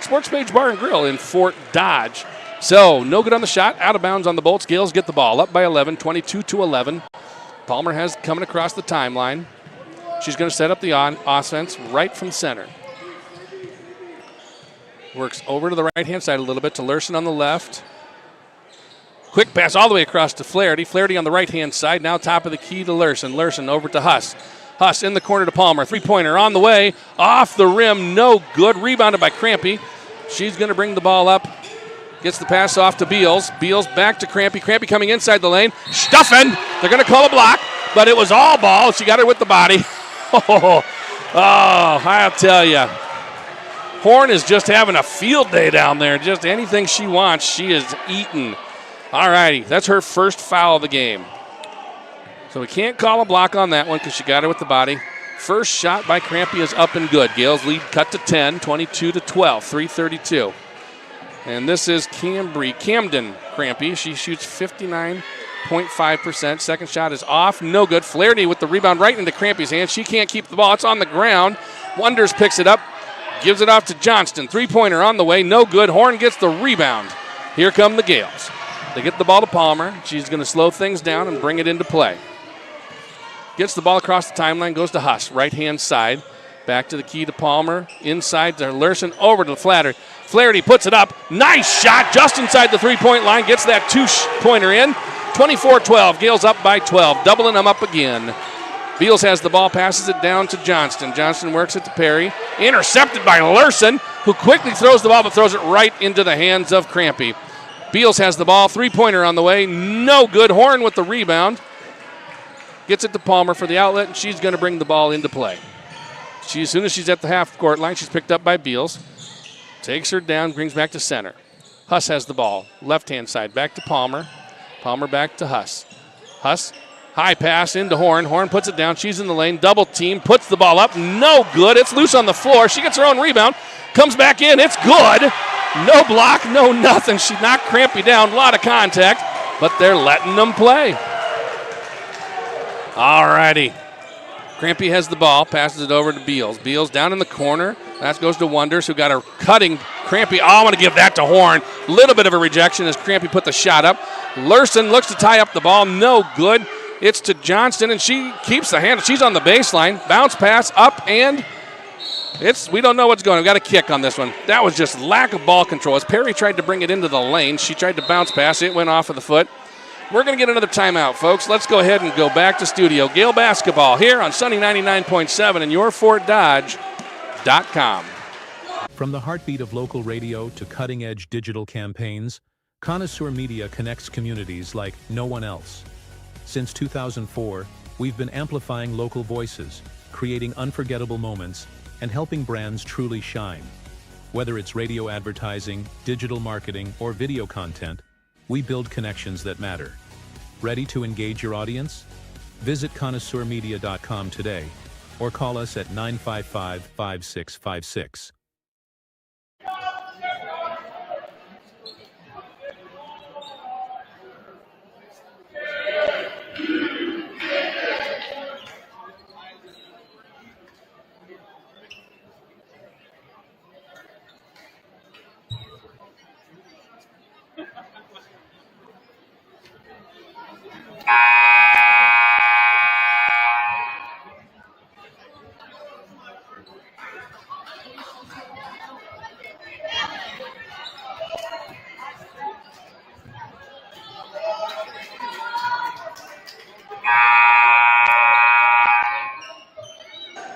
Sports Page Bar and Grill in Fort Dodge. So, no good on the shot, out of bounds on the Bolts. Gaels get the ball up by 11, 22-11. Palmer has coming across the timeline. She's going to set up the offense right from center. Works over to the right-hand side a little bit to Lurson on the left. Quick pass all the way across to Flaherty. Flaherty on the right-hand side, now top of the key to Lurson. Lurson over to Huss. Huss in the corner to Palmer. Three-pointer on the way, off the rim, no good. Rebounded by Crampy. She's going to bring the ball up. Gets the pass off to Beals. Beals back to Crampy. Crampy coming inside the lane. Stuffing. They're going to call a block, but it was all ball. She got her with the body. Oh, I'll tell you. Horn is just having a field day down there. Just anything she wants, she is eating. All righty, that's her first foul of the game. So we can't call a block on that one because she got her with the body. First shot by Crampy is up and good. Gaels lead cut to 10, 22-12, 3:32. And this is Camden Crampy. She shoots 59.5%. Second shot is off, no good. Flaherty with the rebound right into Crampy's hands. She can't keep the ball. It's on the ground. Wonders picks it up, gives it off to Johnston. Three-pointer on the way, no good. Horn gets the rebound. Here come the Gaels. They get the ball to Palmer. She's going to slow things down and bring it into play. Gets the ball across the timeline, goes to Huss, right-hand side. Back to the key to Palmer. Inside to Lurson, over to Flaherty. Flaherty puts it up. Nice shot just inside the three-point line. Gets that two-pointer in. 24-12. Gaels up by 12. Doubling them up again. Beals has the ball, passes it down to Johnston. Johnston works it to Perry. Intercepted by Lurson, who quickly throws the ball, but throws it right into the hands of Crampy. Beals has the ball. Three-pointer on the way. No good. Horn with the rebound. Gets it to Palmer for the outlet, and she's going to bring the ball into play. As soon as she's at the half-court line, she's picked up by Beals. Takes her down, brings back to center. Huss has the ball. Left-hand side, back to Palmer. Palmer back to Huss. Huss, high pass into Horn. Horn puts it down. She's in the lane. Double team, puts the ball up. No good. It's loose on the floor. She gets her own rebound. Comes back in. It's good. No block, no nothing. She knocked Crampy down. A lot of contact, but they're letting them play. All righty. Crampy has the ball, passes it over to Beals. Beals down in the corner. That goes to Wonders, who got her cutting Crampy. Oh, I'm going to give that to Horn. Little bit of a rejection as Crampy put the shot up. Lurson looks to tie up the ball. No good. It's to Johnston, and she keeps the handle. She's on the baseline. Bounce pass up and We don't know what's going on. We've got a kick on this one. That was just lack of ball control. As Perry tried to bring it into the lane, she tried to bounce pass. It went off of the foot. We're going to get another timeout, folks. Let's go ahead and go back to studio. Gale basketball here on Sunny 99.7 and yourfortdodge.com. From the heartbeat of local radio to cutting-edge digital campaigns, Connoisseur Media connects communities like no one else. Since 2004, we've been amplifying local voices, creating unforgettable moments, and helping brands truly shine. Whether it's radio advertising, digital marketing, or video content, we build connections that matter. Ready to engage your audience? Visit connoisseurmedia.com today or call us at 955-5656.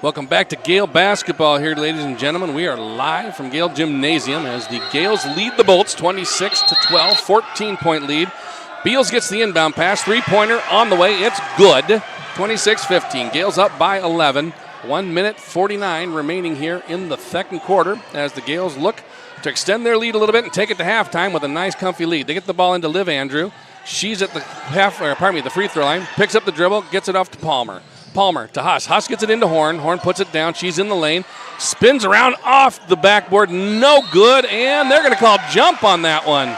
Welcome back to Gale basketball here, ladies and gentlemen. We are live from Gale Gymnasium as the Gales lead the Bolts 26-12, 14-point lead. Beals gets the inbound pass, three-pointer on the way. It's good. 26-15. Gales up by 11. 1 minute 49 remaining here in the second quarter as the Gales look to extend their lead a little bit and take it to halftime with a nice, comfy lead. They get the ball into Liv Andrew. She's at the the free throw line, picks up the dribble, gets it off to Palmer. Palmer to Huss. Huss gets it into Horn. Horn puts it down. She's in the lane. Spins around off the backboard. No good. And they're going to call jump on that one.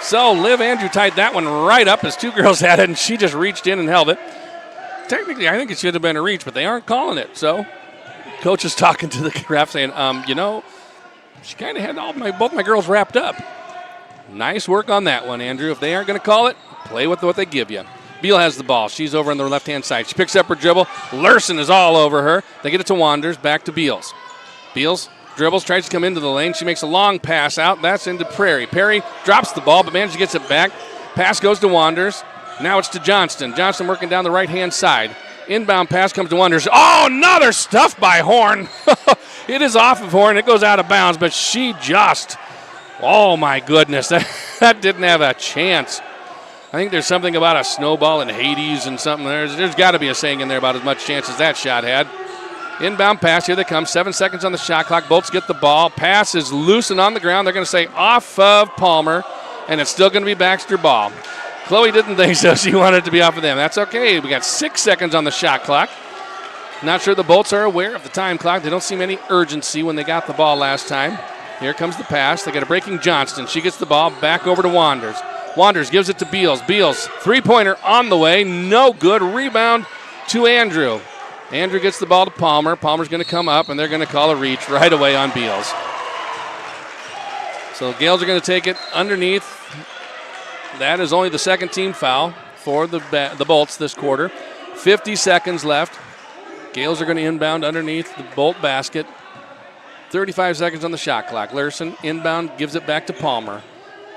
So Liv Andrew tied that one right up as two girls had it, and she just reached in and held it. Technically, I think it should have been a reach, but they aren't calling it. So coach is talking to the ref saying, she kind of had both my girls wrapped up. Nice work on that one, Andrew. If they aren't going to call it, play with what they give you. Beal has the ball. She's over on the left-hand side. She picks up her dribble. Lurson is all over her. They get it to Wanders. Back to Beals. Beals dribbles, tries to come into the lane. She makes a long pass out. That's into Prairie. Perry drops the ball, but manages to get it back. Pass goes to Wanders. Now it's to Johnston. Johnston working down the right-hand side. Inbound pass comes to Wanders. Oh, another stuff by Horn. It is off of Horn. It goes out of bounds, but she just, oh, my goodness. That didn't have a chance. I think there's something about a snowball in Hades and something. There's got to be a saying in there about as much chance as that shot had. Inbound pass. Here they come. 7 seconds on the shot clock. Bolts get the ball. Pass is loose and on the ground. They're going to say off of Palmer, and it's still going to be Baxter ball. Chloe didn't think so. She wanted it to be off of them. That's okay. We got 6 seconds on the shot clock. Not sure the Bolts are aware of the time clock. They don't seem any urgency when they got the ball last time. Here comes the pass. They got a breaking Johnston. She gets the ball back over to Wanders. Wanders gives it to Beals. Beals, three-pointer on the way. No good. Rebound to Andrew. Andrew gets the ball to Palmer. Palmer's going to come up, and they're going to call a reach right away on Beals. So the Gales are going to take it underneath. That is only the second team foul for the Bolts this quarter. 50 seconds left. Gales are going to inbound underneath the Bolt basket. 35 seconds on the shot clock. Larson inbound, gives it back to Palmer.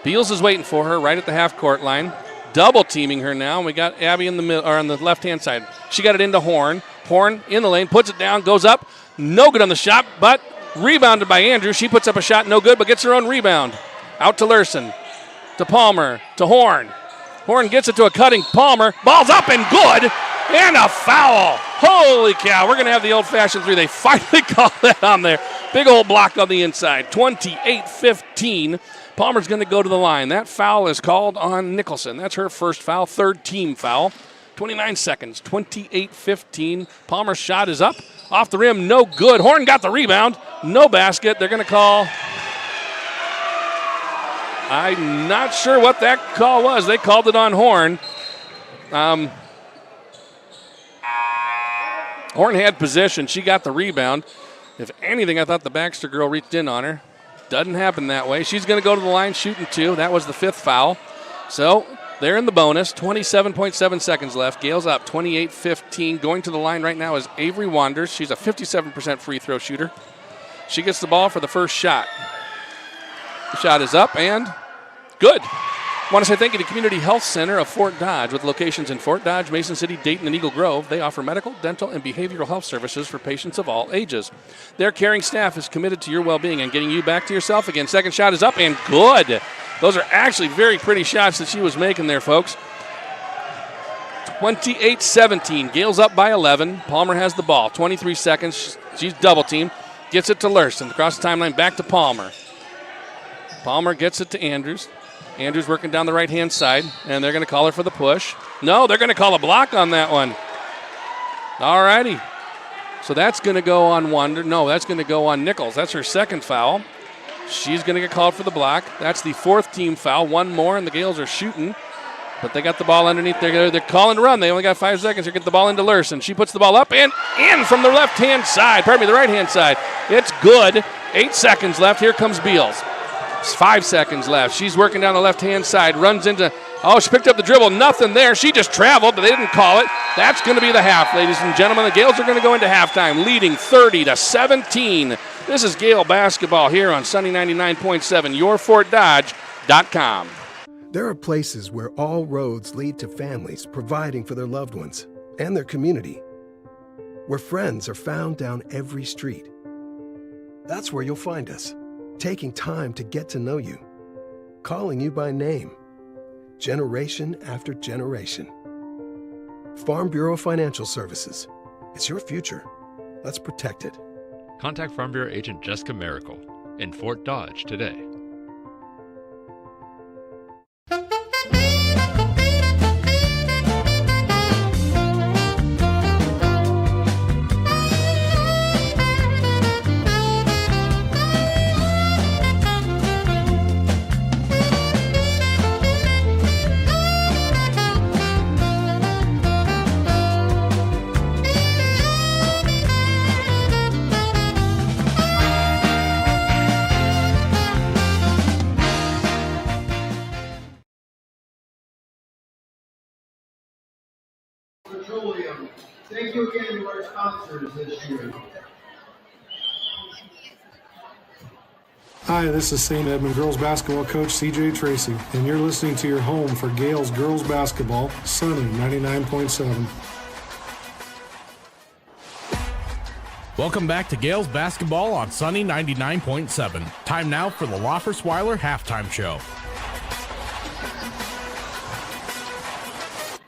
Beals is waiting for her right at the half-court line. Double teaming her now. We got Abby in the middle, or on the left-hand side. She got it into Horn. Horn in the lane, puts it down, goes up. No good on the shot, but rebounded by Andrew. She puts up a shot, no good, but gets her own rebound. Out to Larson, to Palmer, to Horn. Horn gets it to a cutting Palmer. Ball's up and good, and a foul. Holy cow, we're going to have the old-fashioned three. They finally called that on there. Big old block on the inside. 28-15. Palmer's going to go to the line. That foul is called on Nicholson. That's her first foul, third team foul. 29 seconds, 28-15. Palmer's shot is up, off the rim, no good. Horn got the rebound, no basket. They're going to call. I'm not sure what that call was. They called it on Horn. Horn had possession. She got the rebound. If anything, I thought the Baxter girl reached in on her. Doesn't happen that way. She's going to go to the line shooting two. That was the fifth foul. So they're in the bonus. 27.7 seconds left. Gales up 28-15. Going to the line right now is Avery Wanders. She's a 57% free throw shooter. She gets the ball for the first shot. The shot is up and good. I want to say thank you to Community Health Center of Fort Dodge. With locations in Fort Dodge, Mason City, Dayton, and Eagle Grove, they offer medical, dental, and behavioral health services for patients of all ages. Their caring staff is committed to your well-being and getting you back to yourself again. Second shot is up and good. Those are actually very pretty shots that she was making there, folks. 28-17. Gaels up by 11. Palmer has the ball. 23 seconds. She's double-teamed. Gets it to Lurston. Across the timeline, back to Palmer. Palmer gets it to Andrews. Andrews working down the right-hand side, and they're going to call her for the push. No, they're going to call a block on that one. All righty. So that's going to go on Wonder. No, that's going to go on Nichols. That's her second foul. She's going to get called for the block. That's the fourth team foul. One more, and the Gaels are shooting. But they got the ball underneath. They're calling to run. They only got 5 seconds to get the ball into Lurston. She puts the ball up and in from the left-hand side. Pardon me, the right-hand side. It's good. 8 seconds left. Here comes Beals. 5 seconds left. She's working down the left-hand side. Runs into, she picked up the dribble. Nothing there. She just traveled, but they didn't call it. That's going to be the half, ladies and gentlemen. The Gaels are going to go into halftime, leading 30-17. This is Gael basketball here on Sunny 99.7, yourfortdodge.com. There are places where all roads lead to families providing for their loved ones and their community, where friends are found down every street. That's where you'll find us, taking time to get to know you, calling you by name, generation after generation. Farm Bureau Financial Services. It's your future. Let's protect it. Contact Farm Bureau agent Jessica Miracle in Fort Dodge today. Petroleum. Thank you again to our sponsors this year. Hi, this is St. Edmond girls basketball coach CJ Tracy, and you're listening to your home for Gaels girls basketball, Sunny 99.7. Welcome back to Gaels basketball on Sunny 99.7. Time now for the Loffersweiler halftime show.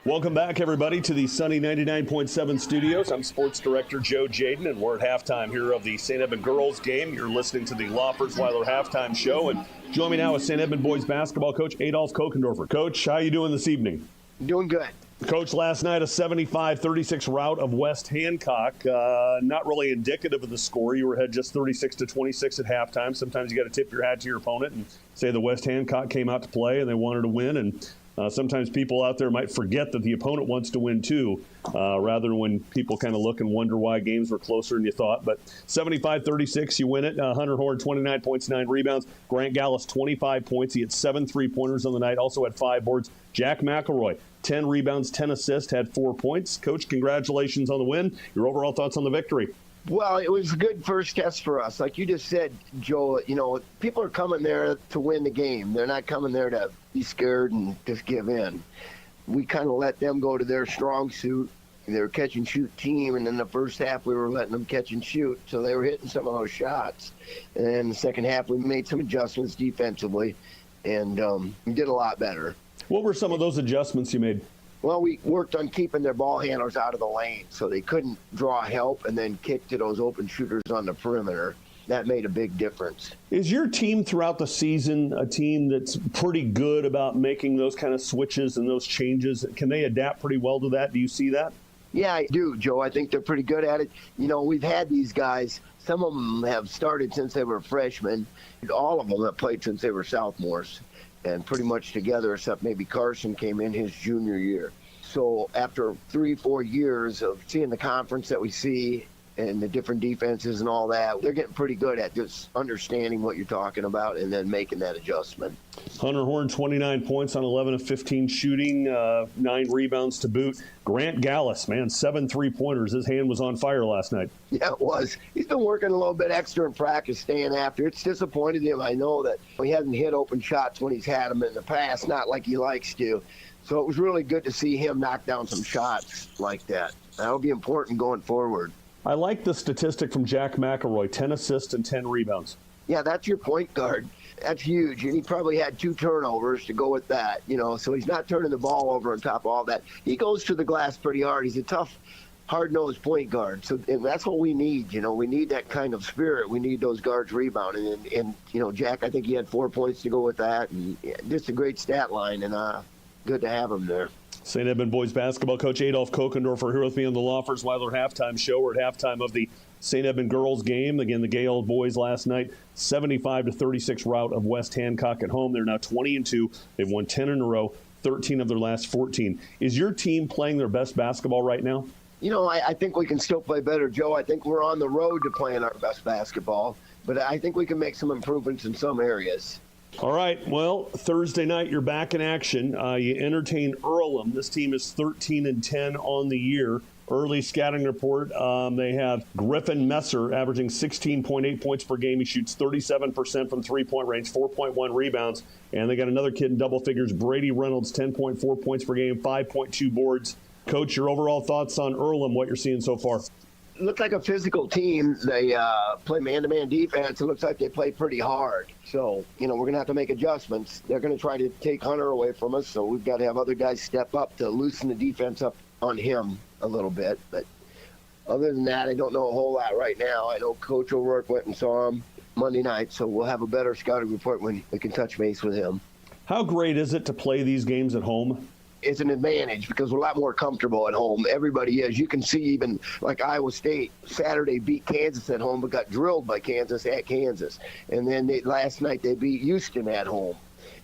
Welcome back, everybody, to the Sunny 99.7 studios. I'm Sports Director Joe Jaden, and we're at halftime here of the St. Edmond girls game. You're listening to the Loffersweiler halftime show, and join me now with St. Edmond boys basketball coach Adolf Kokendorfer. Coach, how you doing this evening? Doing good. Coach, last night a 75-36 rout of West Hancock. Not really indicative of the score. You were ahead just 36-26 at halftime. Sometimes you got to tip your hat to your opponent and say the West Hancock came out to play and they wanted to win, and sometimes people out there might forget that the opponent wants to win too, rather than when people kind of look and wonder why games were closer than you thought. But 75-36, you win it. Hunter Horn, 29 points, 9 rebounds. Grant Gallus, 25 points. He had 7 3-pointers on the night, also had 5 boards. Jack McElroy, 10 rebounds, 10 assists, had 4 points. Coach, congratulations on the win. Your overall thoughts on the victory? Well, it was a good first test for us. Like you just said, Joe, people are coming there to win the game. They're not coming there to be scared and just give in. We kind of let them go to their strong suit. They were catch and shoot team, and in the first half we were letting them catch and shoot, so they were hitting some of those shots. And in the second half we made some adjustments defensively, and we did a lot better. What were some of those adjustments you made? Well, we worked on keeping their ball handlers out of the lane so they couldn't draw help and then kick to those open shooters on the perimeter. That made a big difference. Is your team throughout the season a team that's pretty good about making those kind of switches and those changes? Can they adapt pretty well to that? Do you see that? Yeah, I do, Joe. I think they're pretty good at it. We've had these guys. Some of them have started since they were freshmen. All of them have played since they were sophomores. And pretty much together, except maybe Carson came in his junior year. So after 3-4 years of seeing the conference that we see and the different defenses and all that. They're getting pretty good at just understanding what you're talking about and then making that adjustment. Hunter Horn, 29 points on 11 of 15 shooting, 9 rebounds to boot. Grant Gallus, man, 7 3-pointers. His hand was on fire last night. Yeah, it was. He's been working a little bit extra in practice, staying after. It's disappointed him. I know that he hasn't hit open shots when he's had them in the past, not like he likes to. So it was really good to see him knock down some shots like that. That'll be important going forward. I like the statistic from Jack McElroy, 10 assists and 10 rebounds. Yeah, that's your point guard. That's huge. And he probably had 2 turnovers to go with that, so he's not turning the ball over on top of all that. He goes to the glass pretty hard. He's a tough, hard-nosed point guard. So and that's what we need, We need that kind of spirit. We need those guards rebounding. And Jack, I think he had 4 points to go with that. And just a great stat line, and good to have him there. St. Edmond boys basketball coach Adolf Kokendorfer here with me on the Loffersweiler halftime show. We're at halftime of the St. Edmond girls game. Again, the Gale boys last night, 75-36 rout of West Hancock at home. They're now 20-2. They've won 10 in a row, 13 of their last 14. Is your team playing their best basketball right now? I think we can still play better, Joe. I think we're on the road to playing our best basketball, but I think we can make some improvements in some areas. All right, well, Thursday night, you're back in action. You entertain Earlham. This team is 13-10 on the year. Early scouting report, they have Griffin Messer averaging 16.8 points per game. He shoots 37% from three-point range, 4.1 rebounds. And they got another kid in double figures, Brady Reynolds, 10.4 points per game, 5.2 boards. Coach, your overall thoughts on Earlham, what you're seeing so far? Look like a physical team. They play man-to-man defense. It looks like they play pretty hard. So, we're going to have to make adjustments. They're going to try to take Hunter away from us, so we've got to have other guys step up to loosen the defense up on him a little bit. But other than that, I don't know a whole lot right now. I know Coach O'Rourke went and saw him Monday night, so we'll have a better scouting report when we can touch base with him. How great is it to play these games at home? It's an advantage because we're a lot more comfortable at home. Everybody is. You can see even like Iowa State Saturday beat Kansas at home but got drilled by Kansas at Kansas. And then last night they beat Houston at home.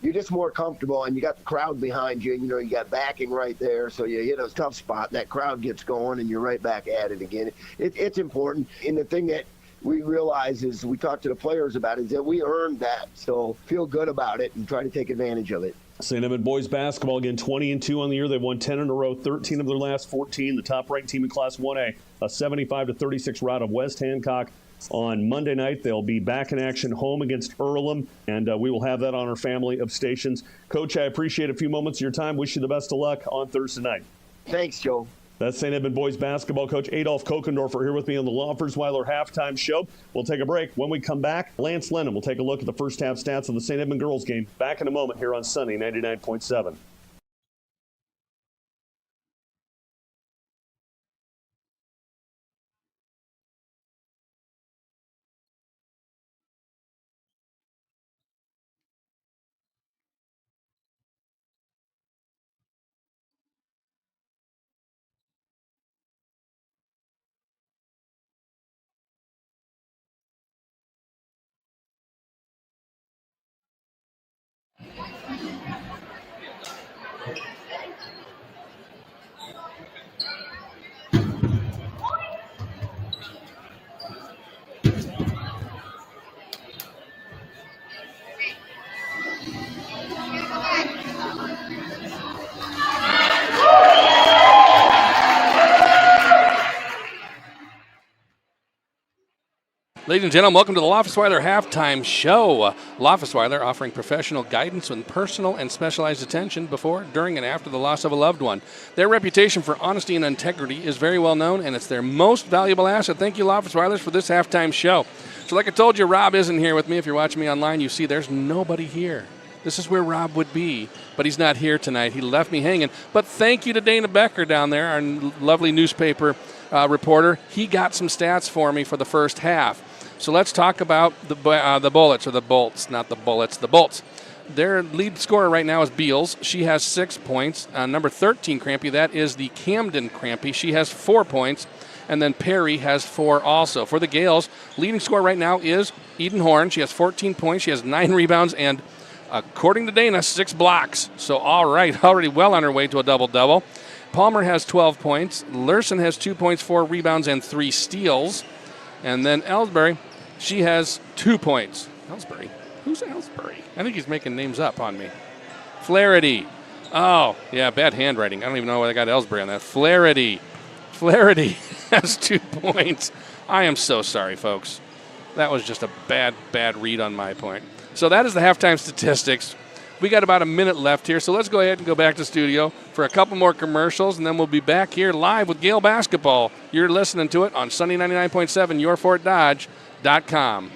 You're just more comfortable, and you got the crowd behind you. You got backing right there, so you hit a tough spot, and that crowd gets going, and you're right back at it again. It's important. And the thing that we realize is we talked to the players about it, is that we earned that. So feel good about it and try to take advantage of it. St. Edmond boys basketball, again, 20-2 on the year. They've won 10 in a row, 13 of their last 14. The top-ranked team in Class 1A, a 75-36 rout of West Hancock. On Monday night, they'll be back in action home against Earlham, and we will have that on our family of stations. Coach, I appreciate a few moments of your time. Wish you the best of luck on Thursday night. Thanks, Joe. That's St. Edmond boys basketball coach Adolf Kokendorfer here with me on the Loffersweiler halftime show. We'll take a break. When we come back, Lance Lennon will take a look at the first half stats of the St. Edmond girls game. Back in a moment here on Sunny 99.7. Ladies and gentlemen, welcome to the Loffersweiler Halftime Show. Loffersweiler offering professional guidance with personal and specialized attention before, during, and after the loss of a loved one. Their reputation for honesty and integrity is very well known, and it's their most valuable asset. Thank you, Loffersweilers, for this halftime show. So like I told you, Rob isn't here with me. If you're watching me online, you see there's nobody here. This is where Rob would be, but he's not here tonight. He left me hanging. But thank you to Dana Becker down there, our lovely newspaper reporter. He got some stats for me for the first half. So let's talk about the Bullets, or the Bolts, not the Bullets, the Bolts. Their lead scorer right now is Beals. She has 6 points. Number 13, Crampy, that is the Camden Crampy. She has 4 points. And then Perry has 4 also. For the Gales, leading scorer right now is Eden Horn. She has 14 points. She has 9 rebounds and, according to Dana, 6 blocks. So all right, already well on her way to a double-double. Palmer has 12 points. Lurson has 2 points, 4 rebounds, and 3 steals. And then Ellsbury, she has 2 points. Ellsbury? Who's Ellsbury? I think he's making names up on me. Flaherty. Oh, yeah, bad handwriting. I don't even know why they got Ellsbury on that. Flaherty has 2 points. I am so sorry, folks. That was just a bad read on my point. So that is the halftime statistics. We got about a minute left here, so let's go ahead and go back to studio for a couple more commercials, and then we'll be back here live with Gale Basketball. You're listening to it on Sunny 99.7, yourfortdodge.com.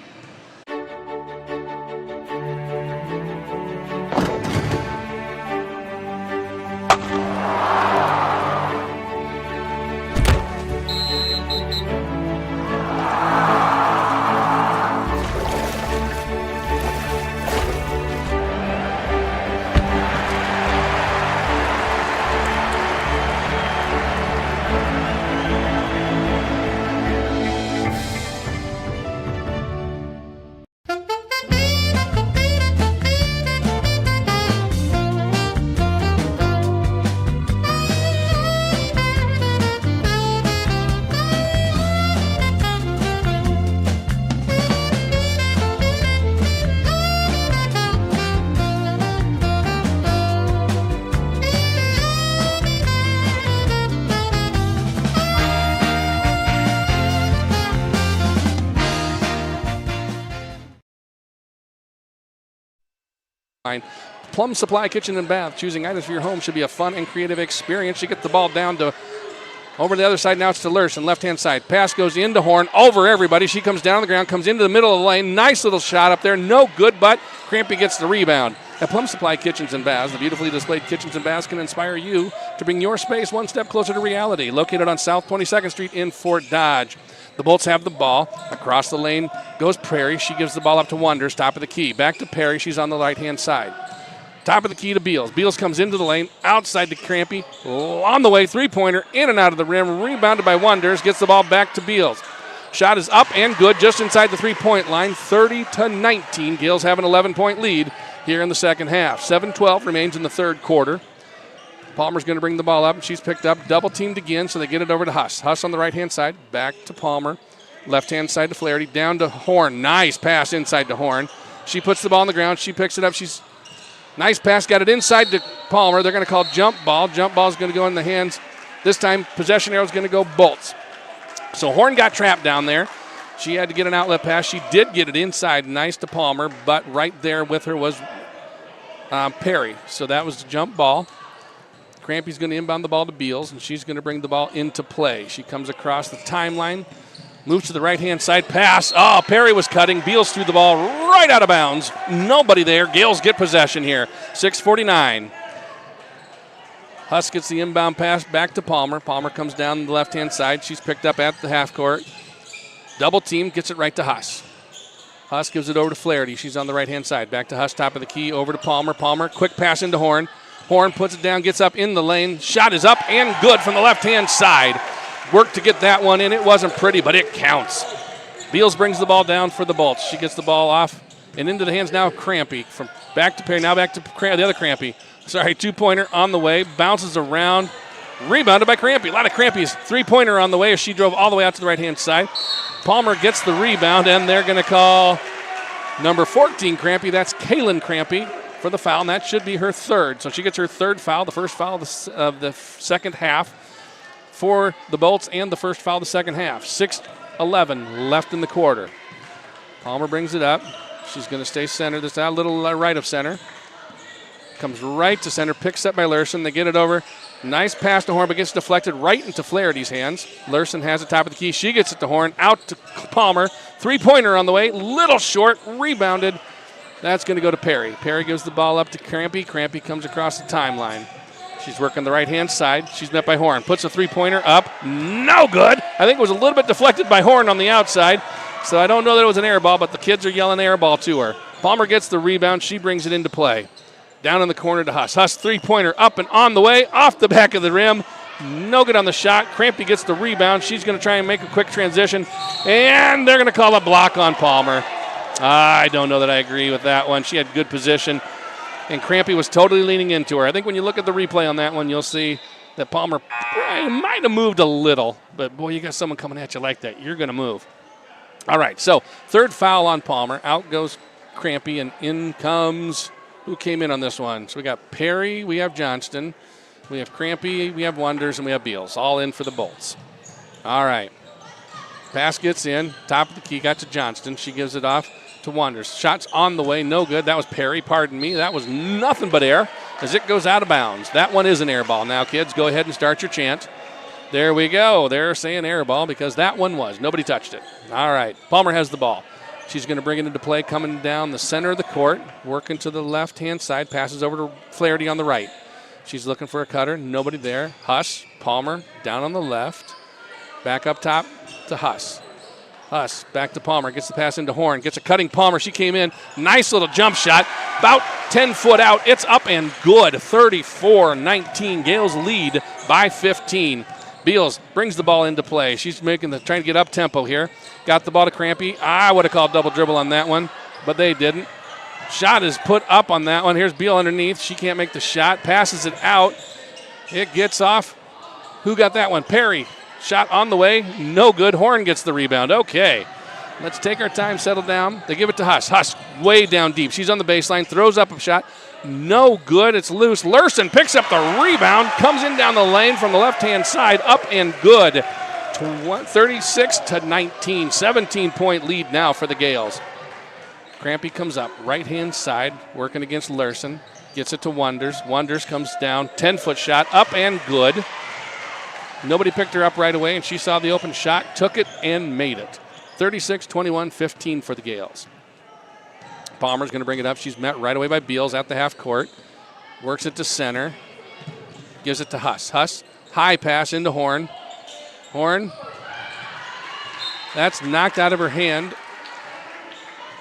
Plum Supply Kitchen and Bath. Choosing items for your home should be a fun and creative experience. You get the ball down to over the other side. Now it's to Lurson, left-hand side. Pass goes into Horn, over everybody. She comes down the ground, comes into the middle of the lane. Nice little shot up there. No good, but Crampy gets the rebound. At Plum Supply Kitchens and Baths, the beautifully displayed kitchens and baths can inspire you to bring your space one step closer to reality. Located on South 22nd Street in Fort Dodge. The Bolts have the ball. Across the lane goes Prairie. She gives the ball up to Wonders, top of the key. Back to Perry. She's on the right-hand side. Top of the key to Beals. Beals comes into the lane, outside to Crampy. On the way, three-pointer, in and out of the rim. Rebounded by Wonders. Gets the ball back to Beals. Shot is up and good just inside the three-point line. 30-19. Gales have an 11-point lead here in the second half. 7-12 remains in the third quarter. Palmer's going to bring the ball up, and she's picked up. Double-teamed again, so they get it over to Huss. Huss on the right-hand side. Back to Palmer. Left-hand side to Flaherty. Down to Horn. Nice pass inside to Horn. She puts the ball on the ground. She picks it up. Nice pass, got it inside to Palmer. They're going to call jump ball. Jump ball is going to go in the hands. This time, possession arrow is going to go Bolts. So Horn got trapped down there. She had to get an outlet pass. She did get it inside, nice to Palmer, but right there with her was Perry. So that was the jump ball. Crampy's going to inbound the ball to Beals, and she's going to bring the ball into play. She comes across the timeline. Moves to the right-hand side, pass. Oh, Perry was cutting. Beals threw the ball right out of bounds. Nobody there. Gales get possession here. 6:49. Huss gets the inbound pass back to Palmer. Palmer comes down the left-hand side. She's picked up at the half court. Double team, gets it right to Huss. Huss gives it over to Flaherty. She's on the right-hand side. Back to Huss, top of the key, over to Palmer. Palmer, quick pass into Horn. Horn puts it down, gets up in the lane. Shot is up and good from the left-hand side. Worked to get that one in. It wasn't pretty, but it counts. Beals brings the ball down for the Bolts. She gets the ball off and into the hands now of Crampy. From back to Perry, now back to the other Crampy. Sorry, two-pointer on the way. Bounces around. Rebounded by Crampy. A lot of Crampy's three-pointer on the way as she drove all the way out to the right-hand side. Palmer gets the rebound, and they're going to call number 14 Crampy. That's Kaylin Crampy for the foul, and that should be her third. So she gets her third foul, the first foul of the second half for the Bolts, and the first foul of the second half. 6:11 left in the quarter. Palmer brings it up. She's going to stay center. This a little right of center. Comes right to center. Picks up by Lurson. They get it over. Nice pass to Horn, but gets deflected right into Flaherty's hands. Lurson has it top of the key. She gets it to Horn. Out to Palmer. Three-pointer on the way. Little short. Rebounded. That's going to go to Perry. Perry gives the ball up to Crampy. Crampy comes across the timeline. She's working the right-hand side. She's met by Horn. Puts a three-pointer up. No good. I think it was a little bit deflected by Horn on the outside. So I don't know that it was an air ball, but the kids are yelling air ball to her. Palmer gets the rebound. She brings it into play. Down in the corner to Huss. Huss three-pointer up and on the way. Off the back of the rim. No good on the shot. Crampy gets the rebound. She's going to try and make a quick transition. And they're going to call a block on Palmer. I don't know that I agree with that one. She had good position. And Crampy was totally leaning into her. I think when you look at the replay on that one, you'll see that Palmer might have moved a little, but boy, you got someone coming at you like that, you're going to move. All right, so third foul on Palmer. Out goes Crampy, and in comes, who came in on this one? So we got Perry, we have Johnston, we have Crampy, we have Wonders, and we have Beals, all in for the Bolts. All right. Pass gets in, top of the key, got to Johnston. She gives it off to Wonders. Shots on the way, no good. That was Perry, pardon me. That was nothing but air as it goes out of bounds. That one is an air ball. Now, kids, go ahead and start your chant. There we go. They're saying air ball because that one was. Nobody touched it. All right. Palmer has the ball. She's going to bring it into play coming down the center of the court, working to the left-hand side, passes over to Flaherty on the right. She's looking for a cutter. Nobody there. Huss, Palmer, down on the left. Back up top to Huss. Huss back to Palmer. Gets the pass into Horn. Gets a cutting Palmer. She came in. Nice little jump shot. About 10 foot out. It's up and good. 34-19. Gaels lead by 15. Beals brings the ball into play. She's trying to get up tempo here. Got the ball to Crampy. I would have called double dribble on that one, but they didn't. Shot is put up on that one. Here's Beal underneath. She can't make the shot. Passes it out. It gets off. Who got that one? Perry. Shot on the way. No good. Horn gets the rebound. Okay. Let's take our time, settle down. They give it to Huss. Huss way down deep. She's on the baseline. Throws up a shot. No good. It's loose. Lurson picks up the rebound. Comes in down the lane from the left-hand side. Up and good. 36-19. 17-point lead now for the Gaels. Crampy comes up. Right-hand side. Working against Lurson. Gets it to Wonders. Wonders comes down. 10-foot shot. Up and good. Nobody picked her up right away, and she saw the open shot, took it, and made it. 36-21-15 for the Gaels. Palmer's going to bring it up. She's met right away by Beals at the half court. Works it to center. Gives it to Huss. Huss, high pass into Horn. Horn, that's knocked out of her hand.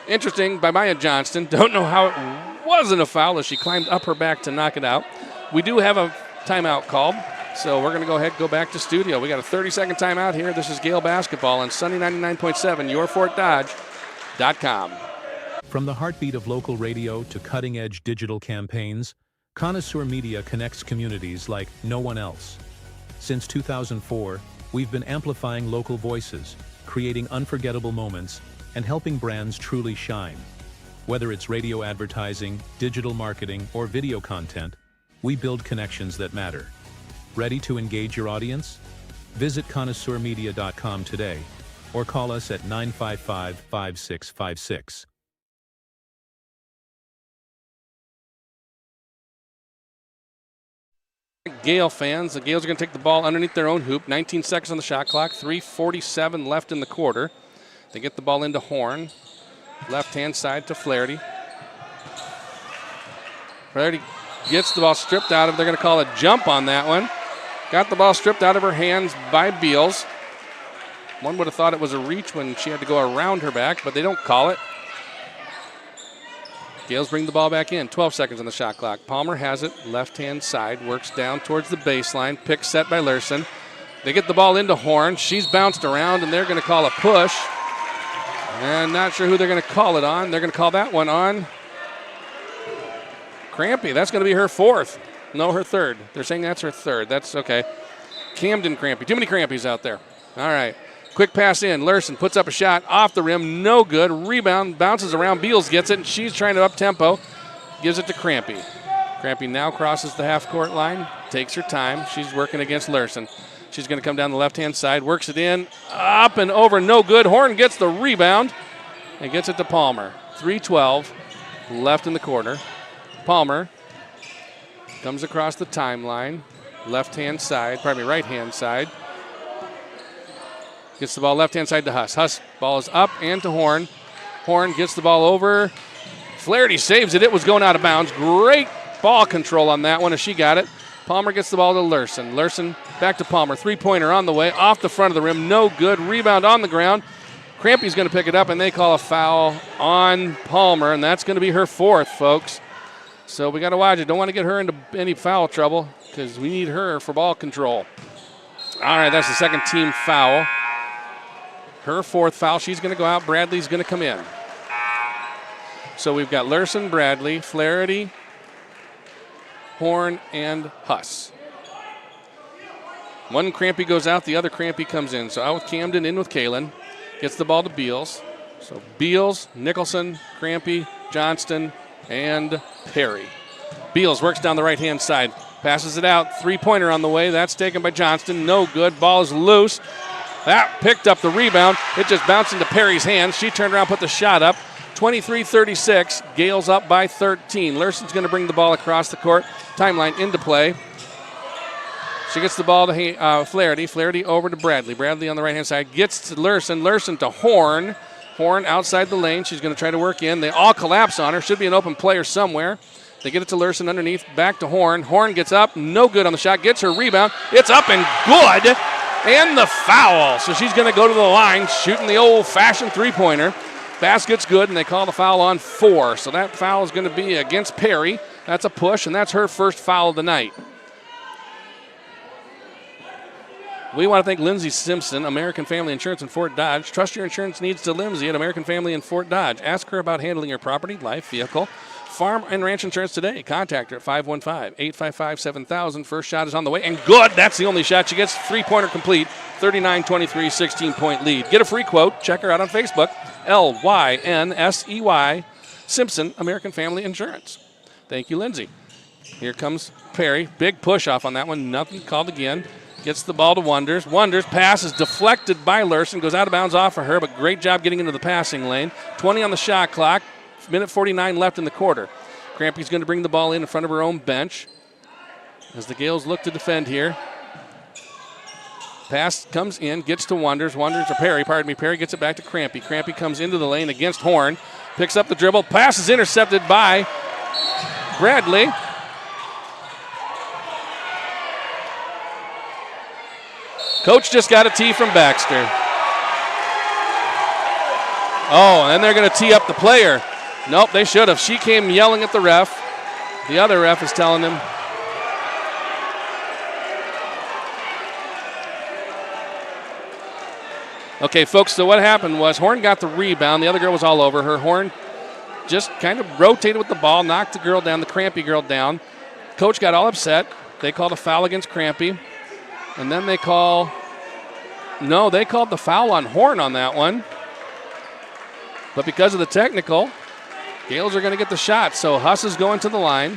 Interesting by Maya Johnston. Don't know how it wasn't a foul as she climbed up her back to knock it out. We do have a timeout called. So we're going to go ahead and go back to studio. We got a 30-second timeout here. This is Gael basketball on Sunny 99.7, yourfortdodge.com. From the heartbeat of local radio to cutting-edge digital campaigns, Connoisseur Media connects communities like no one else. Since 2004, we've been amplifying local voices, creating unforgettable moments, and helping brands truly shine. Whether it's radio advertising, digital marketing, or video content, we build connections that matter. Ready to engage your audience? Visit connoisseurmedia.com today or call us at 955-5656. Gael fans, the Gaels are going to take the ball underneath their own hoop. 19 seconds on the shot clock, 3:47 left in the quarter. They get the ball into Horn. Left-hand side to Flaherty. Flaherty gets the ball stripped out of. They're going to call a jump on that one. Got the ball stripped out of her hands by Beals. One would have thought it was a reach when she had to go around her back, but they don't call it. Gaels bring the ball back in. 12 seconds on the shot clock. Palmer has it. Left-hand side. Works down towards the baseline. Pick set by Lurson. They get the ball into Horn. She's bounced around, and they're going to call a push. And not sure who they're going to call it on. They're going to call that one on Crampy. That's going to be her fourth. No, her third. They're saying that's her third. That's okay. Camden Crampy. Too many Crampies out there. All right. Quick pass in. Lurson puts up a shot off the rim. No good. Rebound. Bounces around. Beals gets it, and she's trying to up-tempo. Gives it to Crampy. Crampy now crosses the half-court line. Takes her time. She's working against Lurson. She's going to come down the left-hand side. Works it in. Up and over. No good. Horn gets the rebound and gets it to Palmer. 3:12 left in the quarter. Palmer comes across the timeline, right-hand side. Gets the ball left-hand side to Huss. Huss, ball is up and to Horn. Horn gets the ball over. Flaherty saves it. It was going out of bounds. Great ball control on that one as she got it. Palmer gets the ball to Lurson. Lurson back to Palmer. Three-pointer on the way, off the front of the rim. No good. Rebound on the ground. Crampy's going to pick it up, and they call a foul on Palmer, and that's going to be her fourth, folks. So we got to watch it. Don't want to get her into any foul trouble because we need her for ball control. All right, that's the second team foul. Her fourth foul. She's going to go out. Bradley's going to come in. So we've got Lurson, Bradley, Flaherty, Horn, and Huss. One Crampy goes out, the other Crampy comes in. So out with Camden, in with Kalen. Gets the ball to Beals. So Beals, Nicholson, Crampy, Johnston, and Perry. Beals works down the right-hand side. Passes it out. Three-pointer on the way. That's taken by Johnston. No good. Ball is loose. That picked up the rebound. It just bounced into Perry's hands. She turned around, put the shot up. 23-36. Gaels up by 13. Lurson's going to bring the ball across the court. Timeline into play. She gets the ball to Flaherty. Flaherty over to Bradley. Bradley on the right-hand side. Gets to Lurson. Lurson to Horn. Horn outside the lane. She's going to try to work in. They all collapse on her. Should be an open player somewhere. They get it to Lurson underneath. Back to Horn. Horn gets up. No good on the shot. Gets her rebound. It's up and good. And the foul. So she's going to go to the line, shooting the old-fashioned three-pointer. Basket's good, and they call the foul on 4. So that foul is going to be against Perry. That's a push, and that's her first foul of the night. We want to thank Lindsay Simpson, American Family Insurance in Fort Dodge. Trust your insurance needs to Lindsay at American Family in Fort Dodge. Ask her about handling your property, life, vehicle, farm, and ranch insurance today. Contact her at 515-855-7000. First shot is on the way, and good. That's the only shot she gets. Three-pointer complete. 39-23, 16-point lead. Get a free quote. Check her out on Facebook. Lynsey Simpson, American Family Insurance. Thank you, Lindsay. Here comes Perry. Big push off on that one. Nothing called again. Gets the ball to Wonders. Wonders' pass is deflected by Lurson. Goes out of bounds off of her, but great job getting into the passing lane. 20 on the shot clock. Minute 49 left in the quarter. Crampy's going to bring the ball in front of her own bench as the Gaels look to defend here. Pass comes in, gets to Wonders. Wonders, or Perry, pardon me. Perry gets it back to Crampy. Crampy comes into the lane against Horn. Picks up the dribble. Pass is intercepted by Bradley. Coach just got a tee from Baxter. Oh, and then they're going to tee up the player. Nope, they should have. She came yelling at the ref. The other ref is telling him. Okay, folks, so what happened was Horn got the rebound. The other girl was all over her. Horn just kind of rotated with the ball, knocked the girl down, the Crampy girl down. Coach got all upset. They called a foul against Crampy. And then they called the foul on Horn on that one. But because of the technical, Gaels are going to get the shot. So Huss is going to the line.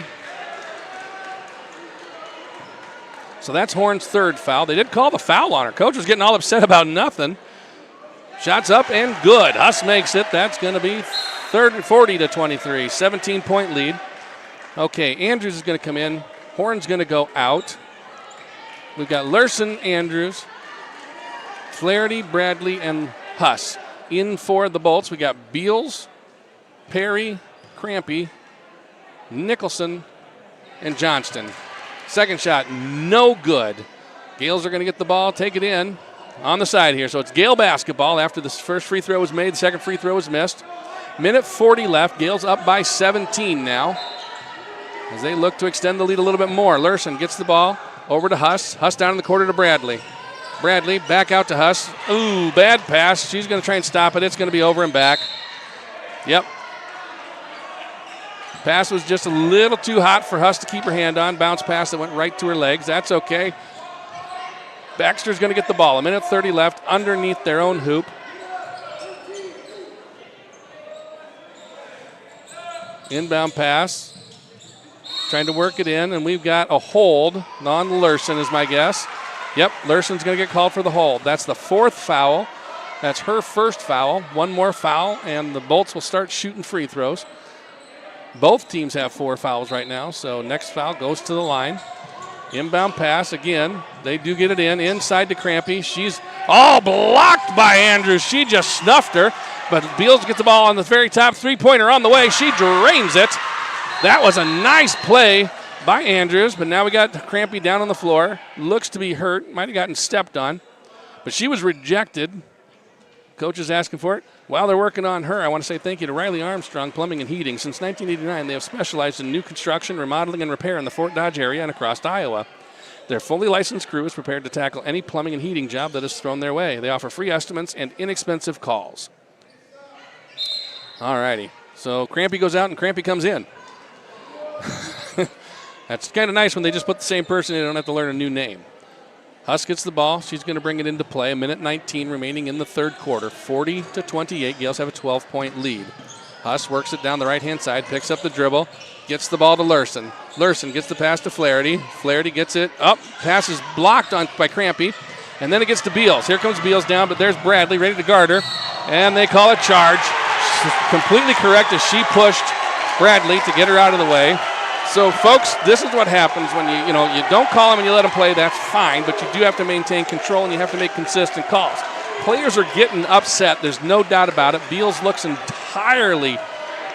So that's Horn's third foul. They did call the foul on her. Coach was getting all upset about nothing. Shots up and good. Huss makes it. That's going to be 40-23, 17-point lead. Okay, Andrews is going to come in. Horn's going to go out. We've got Lurson, Andrews, Flaherty, Bradley, and Huss. In for the Bolts, we got Beals, Perry, Crampy, Nicholson, and Johnston. Second shot, no good. Gaels are going to get the ball, take it in on the side here. So it's Gael basketball after the first free throw was made, the second free throw was missed. Minute 40 left. Gaels up by 17 now as they look to extend the lead a little bit more. Lurson gets the ball. Over to Huss. Huss down in the corner to Bradley. Bradley back out to Huss. Ooh, bad pass. She's going to try and stop it. It's going to be over and back. Yep. Pass was just a little too hot for Huss to keep her hand on. Bounce pass that went right to her legs. That's okay. Baxter's going to get the ball. A minute 30 left underneath their own hoop. Inbound pass. Trying to work it in, and we've got a hold on Lurson is my guess. Yep, Lurson's going to get called for the hold. That's the fourth foul. That's her first foul. One more foul, and the Bolts will start shooting free throws. Both teams have 4 fouls right now, so next foul goes to the line. Inbound pass again. They do get it in. Inside to Crampy. She's all blocked by Andrews. She just snuffed her, but Beals gets the ball on the very top. Three-pointer on the way. She drains it. That was a nice play by Andrews, but now we got Crampy down on the floor. Looks to be hurt. Might have gotten stepped on, but she was rejected. Coach is asking for it. While they're working on her, I want to say thank you to Riley Armstrong Plumbing and Heating. Since 1989, they have specialized in new construction, remodeling, and repair in the Fort Dodge area and across Iowa. Their fully licensed crew is prepared to tackle any plumbing and heating job that is thrown their way. They offer free estimates and inexpensive calls. All righty. So Crampy goes out and Crampy comes in. That's kind of nice when they just put the same person in. They don't have to learn a new name. Huss gets the ball. She's going to bring it into play. 1:19 remaining in the third quarter. 40-28. Gales have a 12-point lead. Huss works it down the right-hand side, picks up the dribble, gets the ball to Lurson. Lurson gets the pass to Flaherty. Flaherty gets it up. Pass is blocked by Crampy. And then it gets to Beals. Here comes Beals down, but there's Bradley ready to guard her. And they call a charge. She's completely correct as she pushed Bradley to get her out of the way. So, folks, this is what happens when you don't call them and you let them play. That's fine, but you do have to maintain control and you have to make consistent calls. Players are getting upset. There's no doubt about it. Beals looks entirely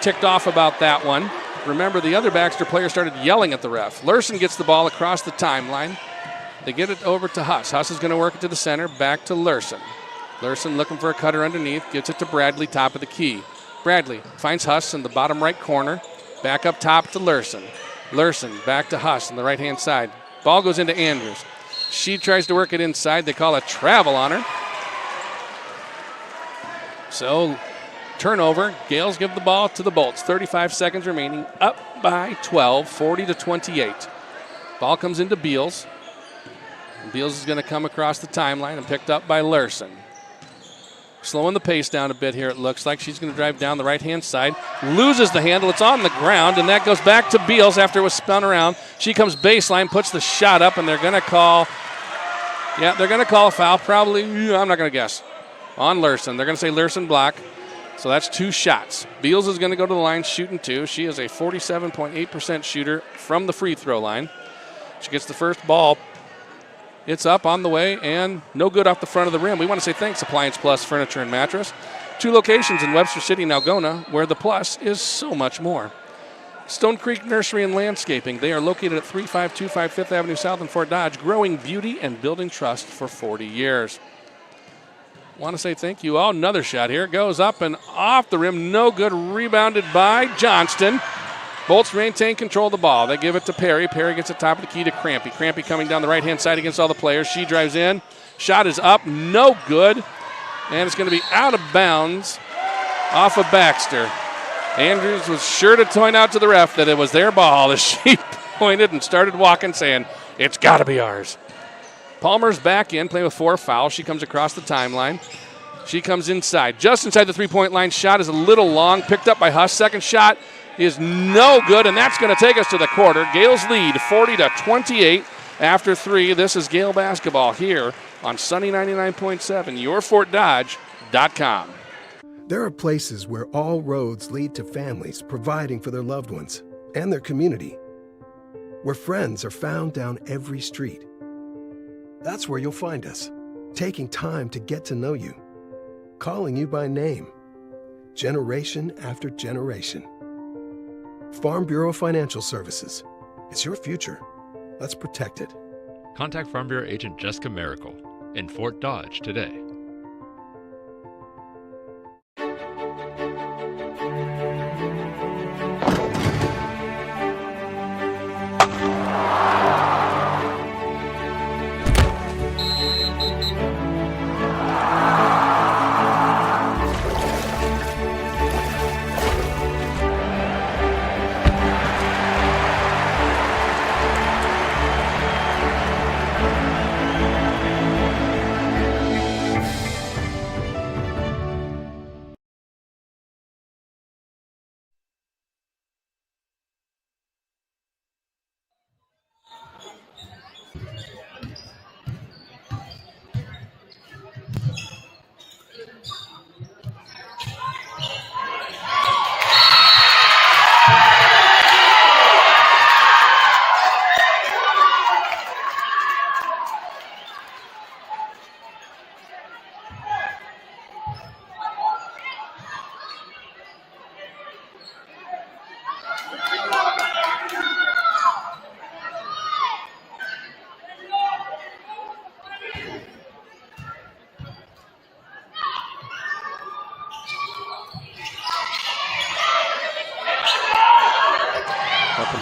ticked off about that one. Remember, the other Baxter player started yelling at the ref. Lurson gets the ball across the timeline. They get it over to Huss. Huss is going to work it to the center, back to Lurson. Lurson looking for a cutter underneath, gets it to Bradley, top of the key. Bradley finds Huss in the bottom right corner. Back up top to Lurson. Lurson back to Huss on the right-hand side. Ball goes into Andrews. She tries to work it inside. They call a travel on her. So, turnover. Gales give the ball to the Bolts. 35 seconds remaining. Up by 12, 40-28. Ball comes into Beals. And Beals is going to come across the timeline and picked up by Lurson. Slowing the pace down a bit here, it looks like. She's going to drive down the right-hand side. Loses the handle. It's on the ground, and that goes back to Beals after it was spun around. She comes baseline, puts the shot up, and they're going to call a foul. Probably, I'm not going to guess, on Lurson. They're going to say Lurson block. So that's 2 shots. Beals is going to go to the line shooting 2. She is a 47.8% shooter from the free throw line. She gets the first ball. It's up on the way and no good off the front of the rim. We want to say thanks, Appliance Plus Furniture and Mattress. 2 locations in Webster City and Algona, where the plus is so much more. Stone Creek Nursery and Landscaping. They are located at 3525 5th Avenue South in Fort Dodge, growing beauty and building trust for 40 years. Want to say thank you all. Another shot here. Goes up and off the rim. No good. Rebounded by Johnston. Bolts maintain control of the ball. They give it to Perry. Perry gets the top of the key to Crampy. Crampy coming down the right-hand side against all the players. She drives in. Shot is up. No good. And it's going to be out of bounds off of Baxter. Andrews was sure to point out to the ref that it was their ball as she pointed and started walking, saying, it's got to be ours. Palmer's back in, playing with 4 fouls. She comes across the timeline. She comes inside. Just inside the three-point line. Shot is a little long. Picked up by Huss. Second shot is no good, and that's going to take us to the quarter. Gales lead 40-28 after 3. This is Gale basketball here on Sunny 99.7, yourfortdodge.com. There are places where all roads lead to families providing for their loved ones and their community, where friends are found down every street. That's where you'll find us, taking time to get to know you, calling you by name, generation after generation. Farm Bureau Financial Services. It's your future. Let's protect it. Contact Farm Bureau agent Jessica Miracle in Fort Dodge today.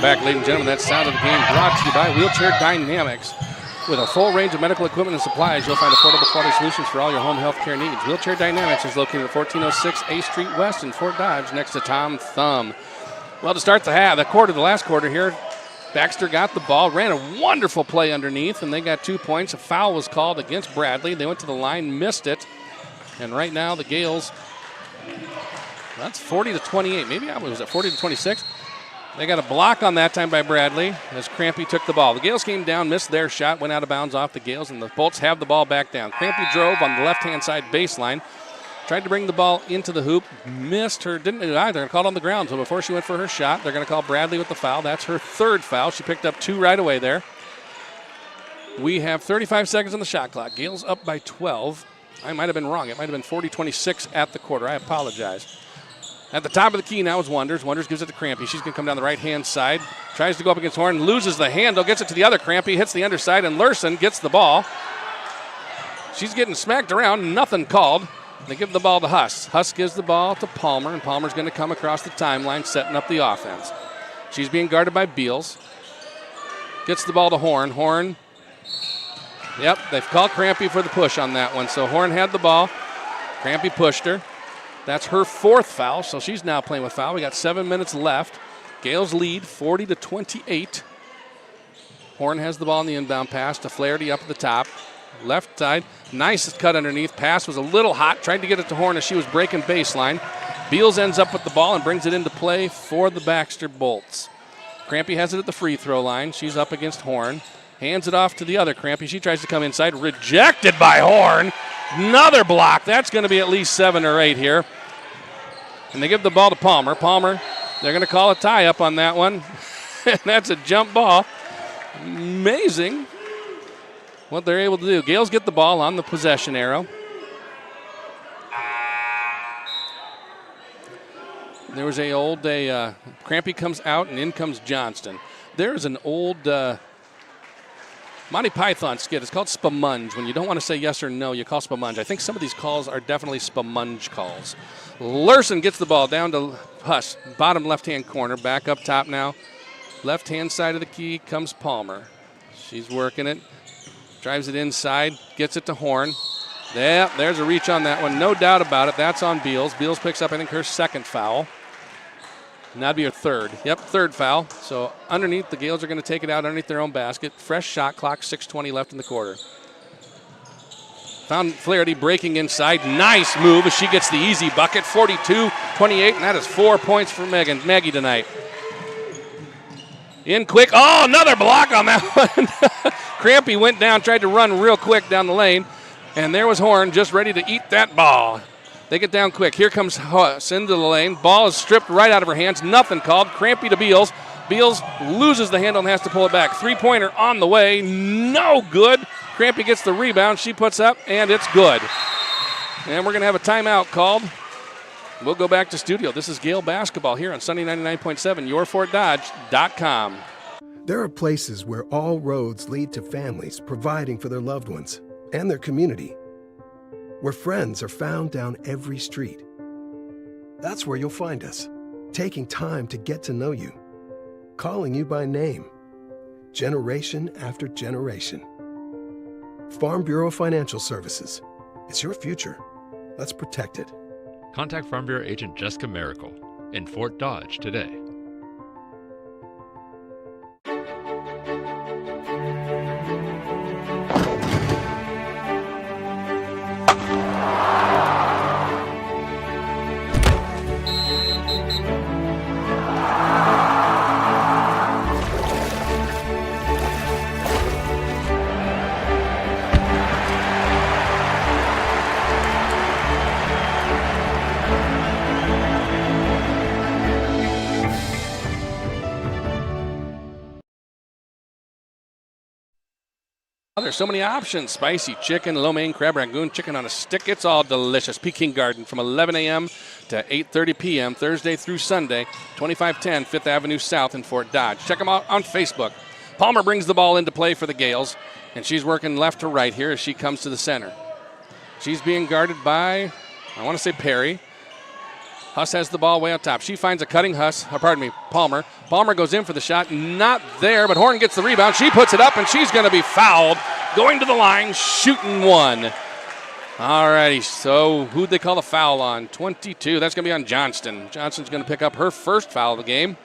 Back, ladies and gentlemen, that sound of the game brought to you by Wheelchair Dynamics. With a full range of medical equipment and supplies, you'll find affordable quality solutions for all your home health care needs. Wheelchair Dynamics is located at 1406 A Street West in Fort Dodge, next to Tom Thumb. Well, to start the last quarter here, Baxter got the ball, ran a wonderful play underneath, and they got 2 points. A foul was called against Bradley. They went to the line, missed it. And right now the Gaels, that's 40-28. Maybe I was at 40-26. They got a block on that time by Bradley as Crampy took the ball. The Gaels came down, missed their shot, went out of bounds off the Gaels, and the Bolts have the ball back down. Crampy drove on the left-hand side baseline, tried to bring the ball into the hoop, missed her, didn't either. They're going to call it on the ground. So before she went for her shot, they're going to call Bradley with the foul. That's her third foul. She picked up 2 right away there. We have 35 seconds on the shot clock. Gaels up by 12. I might have been wrong. It might have been 40-26 at the quarter. I apologize. At the top of the key now is Wonders. Wonders gives it to Crampy. She's going to come down the right-hand side. Tries to go up against Horn. Loses the handle. Gets it to the other Crampy. Hits the underside, and Lurson gets the ball. She's getting smacked around. Nothing called. They give the ball to Huss. Huss gives the ball to Palmer, and Palmer's going to come across the timeline, setting up the offense. She's being guarded by Beals. Gets the ball to Horn. Horn. Yep, they've called Crampy for the push on that one. So Horn had the ball. Crampy pushed her. That's her 4th foul, so she's now playing with foul. We got 7 minutes left. Gaels lead 40-28. Horn has the ball in the inbound pass to Flaherty up at the top. Left side, nice cut underneath. Pass was a little hot. Tried to get it to Horn as she was breaking baseline. Beals ends up with the ball and brings it into play for the Baxter Bolts. Crampy has it at the free throw line. She's up against Horn. Hands it off to the other Crampy. She tries to come inside. Rejected by Horn. Another block. That's going to be at least 7 or 8 here. And they give the ball to Palmer. Palmer, they're going to call a tie up on that one. And that's a jump ball. Amazing what they're able to do. Gaels get the ball on the possession arrow. There was Crampy comes out and in comes Johnston. There's an old Monty Python skit. It's called Spamunge. When you don't want to say yes or no, you call Spamunge. I think some of these calls are definitely Spamunge calls. Lurson gets the ball down to Huss, bottom left-hand corner. Back up top now. Left-hand side of the key comes Palmer. She's working it. Drives it inside. Gets it to Horn. Yeah, there's a reach on that one. No doubt about it. That's on Beals. Beals picks up, I think, her 2nd foul. And that'd be her 3rd. Yep, 3rd foul. So underneath, the Gaels are going to take it out underneath their own basket. Fresh shot clock, 6:20 left in the quarter. Found Flaherty breaking inside. Nice move as she gets the easy bucket. 42-28, and that is 4 points for Maggie tonight. In quick. Oh, another block on that one. Crampy went down, tried to run real quick down the lane, and there was Horn just ready to eat that ball. They get down quick. Here comes Huss into the lane. Ball is stripped right out of her hands. Nothing called. Crampy to Beals. Beals loses the handle and has to pull it back. 3-pointer on the way. No good. Crampy gets the rebound. She puts up, and it's good. And we're going to have a timeout called. We'll go back to studio. This is Gael basketball here on Sunny 99.7, yourfortdodge.com. There are places where all roads lead to families providing for their loved ones and their community, where friends are found down every street. That's where you'll find us, taking time to get to know you, calling you by name, generation after generation. Farm Bureau Financial Services. It's your future. Let's protect it. Contact Farm Bureau Agent Jessica Miracle in Fort Dodge today. There's so many options. Spicy chicken, lo mein, crab rangoon, chicken on a stick. It's all delicious. Peking Garden from 11 a.m. to 8:30 p.m. Thursday through Sunday, 2510 5th Avenue South in Fort Dodge. Check them out on Facebook. Palmer brings the ball into play for the Gaels, and she's working left to right here as she comes to the center. She's being guarded by, I want to say Perry. Huss has the ball way up top. She finds a cutting Palmer. Palmer goes in for the shot. Not there, but Horn gets the rebound. She puts it up, and she's going to be fouled. Going to the line, shooting one. All righty, so who'd they call the foul on? 22. That's going to be on Johnston. Johnston's going to pick up her 1st foul of the game.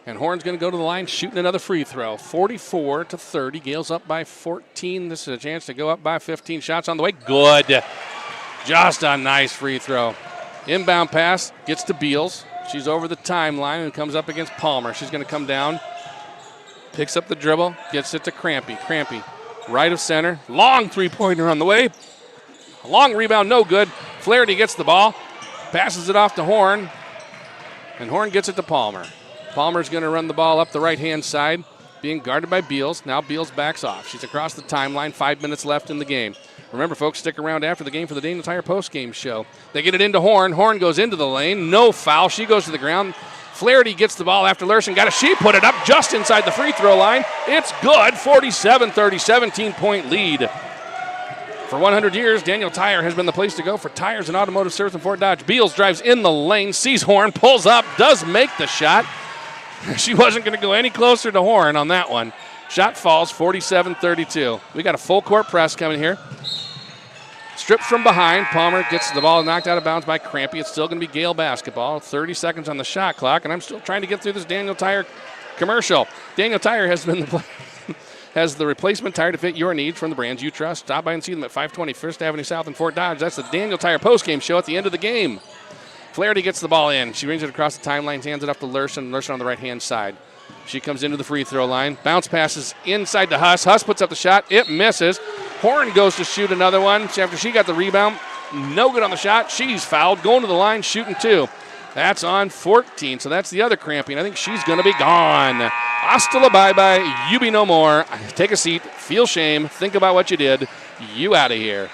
And Horn's going to go to the line, shooting another free throw. 44-30. Gaels up by 14. This is a chance to go up by 15. Shots on the way. Good. Just a nice free throw. Inbound pass gets to Beals. She's over the timeline and comes up against Palmer. She's going to come down, picks up the dribble, gets it to Crampy. Crampy, right of center. Long three-pointer on the way. A long rebound, no good. Flaherty gets the ball, passes it off to Horn, and Horn gets it to Palmer. Palmer's going to run the ball up the right-hand side, being guarded by Beals. Now Beals backs off. She's across the timeline, 5 minutes left in the game. Remember, folks, stick around after the game for the Daniel Tire postgame show. They get it into Horn. Horn goes into the lane. No foul. She goes to the ground. Flaherty gets the ball after Lerson got it. She put it up just inside the free throw line. It's good. 47-30, 17-point lead. For 100 years, Daniel Tire has been the place to go for tires and automotive service in Fort Dodge. Beals drives in the lane, sees Horn, pulls up, does make the shot. She wasn't going to go any closer to Horn on that one. Shot falls, 47-32. We got a full court press coming here. Stripped from behind. Palmer gets the ball knocked out of bounds by Crampy. It's still going to be Gael basketball. 30 seconds on the shot clock, and I'm still trying to get through this Daniel Tire commercial. Daniel Tire has been has the replacement tire to fit your needs from the brands you trust. Stop by and see them at 520 First Avenue South in Fort Dodge. That's the Daniel Tire postgame show at the end of the game. Flaherty gets the ball in. She brings it across the timeline, hands it up to Lerson. Lerson on the right-hand side. She comes into the free throw line. Bounce passes inside to Huss. Huss puts up the shot. It misses. Horn goes to shoot another one. After she got the rebound, no good on the shot. She's fouled. Going to the line, shooting two. That's on 14. So that's the other Crampy. And I think she's going to be gone. Hasta la bye-bye. You be no more. Take a seat. Feel shame. Think about what you did. You out of here.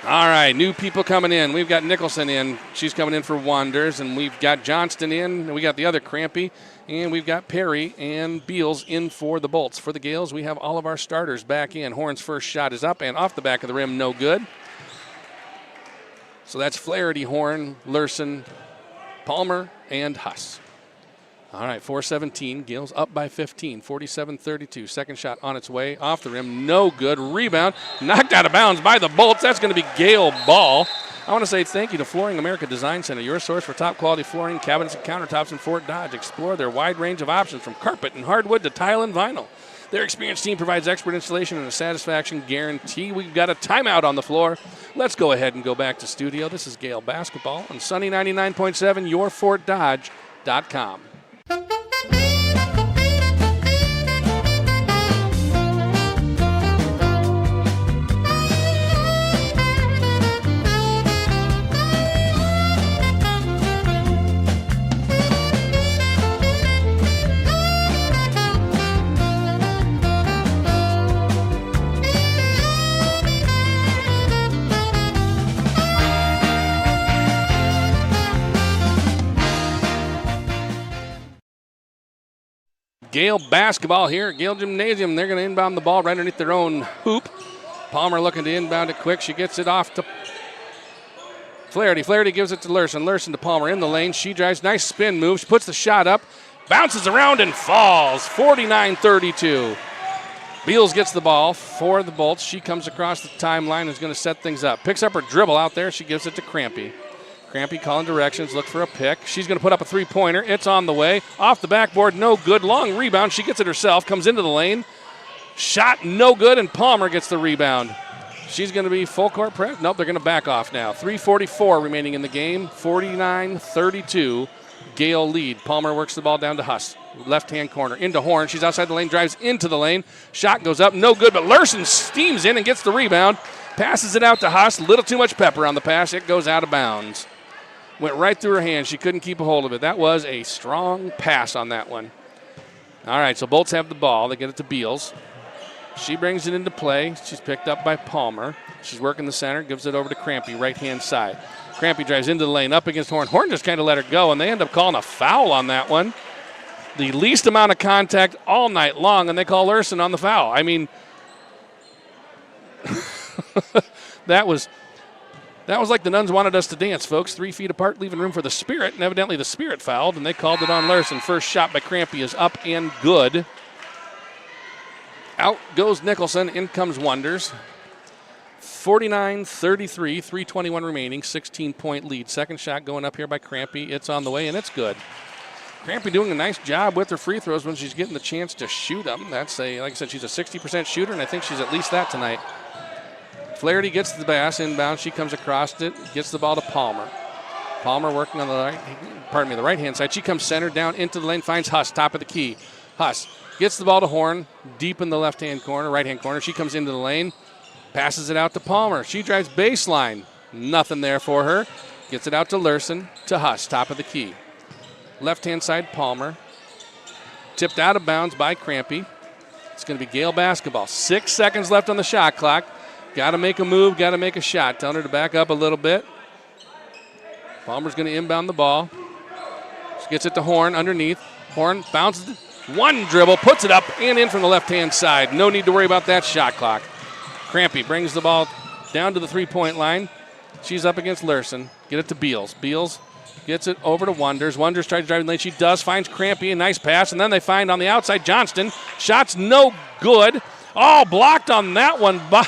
All right, new people coming in. We've got Nicholson in. She's coming in for Wanderers. And we've got Johnston in. And we got the other Crampy. And we've got Perry and Beals in for the Bolts. For the Gaels, we have all of our starters back in. Horn's first shot is up and off the back of the rim, no good. So that's Flaherty, Horn, Lerson, Palmer, and Huss. All right, 4:17. Gaels up by 15, 47-32. Second shot on its way, off the rim, no good. Rebound, knocked out of bounds by the Bolts. That's going to be Gael ball. I want to say thank you to Flooring America Design Center, your source for top-quality flooring, cabinets, and countertops in Fort Dodge. Explore their wide range of options from carpet and hardwood to tile and vinyl. Their experienced team provides expert installation and a satisfaction guarantee. We've got a timeout on the floor. Let's go ahead and go back to studio. This is Gael basketball on Sunny 99.7, yourfortdodge.com. Gael basketball here at Gael Gymnasium. They're going to inbound the ball right underneath their own hoop. Palmer looking to inbound it quick. She gets it off to Flaherty. Flaherty gives it to Lerson. Lerson to Palmer in the lane. She drives. Nice spin move. She puts the shot up. Bounces around and falls. 49-32. Beals gets the ball for the Bolts. She comes across the timeline and is going to set things up. Picks up her dribble out there. She gives it to Crampy. Crampy calling directions, look for a pick. She's going to put up a three-pointer. It's on the way. Off the backboard, no good. Long rebound. She gets it herself, comes into the lane. Shot no good, and Palmer gets the rebound. She's going to be full court press. Nope, they're going to back off now. 3:44 remaining in the game. 49-32. Gael lead. Palmer works the ball down to Huss. Left-hand corner into Horn. She's outside the lane, drives into the lane. Shot goes up, no good, but Lerson steams in and gets the rebound. Passes it out to Huss. Little too much pepper on the pass. It goes out of bounds. Went right through her hand. She couldn't keep a hold of it. That was a strong pass on that one. All right, so Bolts have the ball. They get it to Beals. She brings it into play. She's picked up by Palmer. She's working the center, gives it over to Crampy, right-hand side. Crampy drives into the lane, up against Horn. Horn just kind of let her go, and they end up calling a foul on that one. The least amount of contact all night long, and they call Lerson on the foul. I mean, that was like the nuns wanted us to dance, folks. 3 feet apart, leaving room for the Spirit. And evidently the Spirit fouled, and they called it on Lerson. First shot by Crampy is up and good. Out goes Nicholson. In comes Wonders. 49-33, 3:21 remaining, 16-point lead. Second shot going up here by Crampy. It's on the way, and it's good. Crampy doing a nice job with her free throws when she's getting the chance to shoot them. That's like I said, she's a 60% shooter, and I think she's at least that tonight. Flaherty gets the pass inbound. She comes across it, gets the ball to Palmer. Palmer working on the right-hand side. She comes centered down into the lane, finds Huss, top of the key. Huss gets the ball to Horn, deep in the right-hand corner. She comes into the lane, passes it out to Palmer. She drives baseline. Nothing there for her. Gets it out to Lurson, to Huss, top of the key. Left-hand side, Palmer. Tipped out of bounds by Crampy. It's going to be Gale basketball. 6 seconds left on the shot clock. Got to make a move, got to make a shot. Telling her to back up a little bit. Palmer's going to inbound the ball. She gets it to Horn underneath. Horn bounces, one dribble, puts it up and in from the left-hand side. No need to worry about that shot clock. Crampy brings the ball down to the three-point line. She's up against Lurson. Get it to Beals. Beals gets it over to Wonders. Wonders tries to drive in the lane. She does. Finds Crampy. A nice pass. And then they find on the outside Johnston. Shot's no good. Oh, blocked on that one by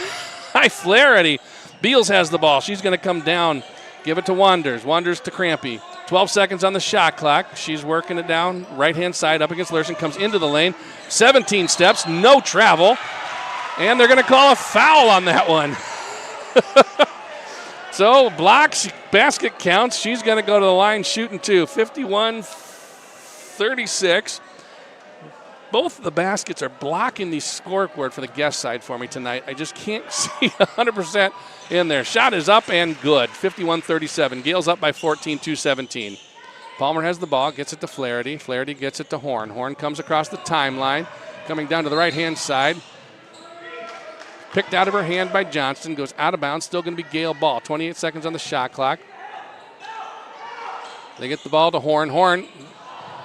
Flaherty. Beals has the ball. She's going to come down. Give it to Wonders. Wonders to Crampy. 12 seconds on the shot clock. She's working it down. Right-hand side up against Lurson. Comes into the lane. 17 steps. No travel. And they're going to call a foul on that one. So, blocks, basket counts. She's going to go to the line shooting two. 51-36. Both of the baskets are blocking the scoreboard for the guest side for me tonight. I just can't see 100% in there. Shot is up and good. 51-37. Gales up by 14, 2-17. Palmer has the ball, gets it to Flaherty. Flaherty gets it to Horn. Horn comes across the timeline, coming down to the right-hand side. Picked out of her hand by Johnston, goes out of bounds, still going to be Gale ball. 28 seconds on the shot clock. They get the ball to Horn. Horn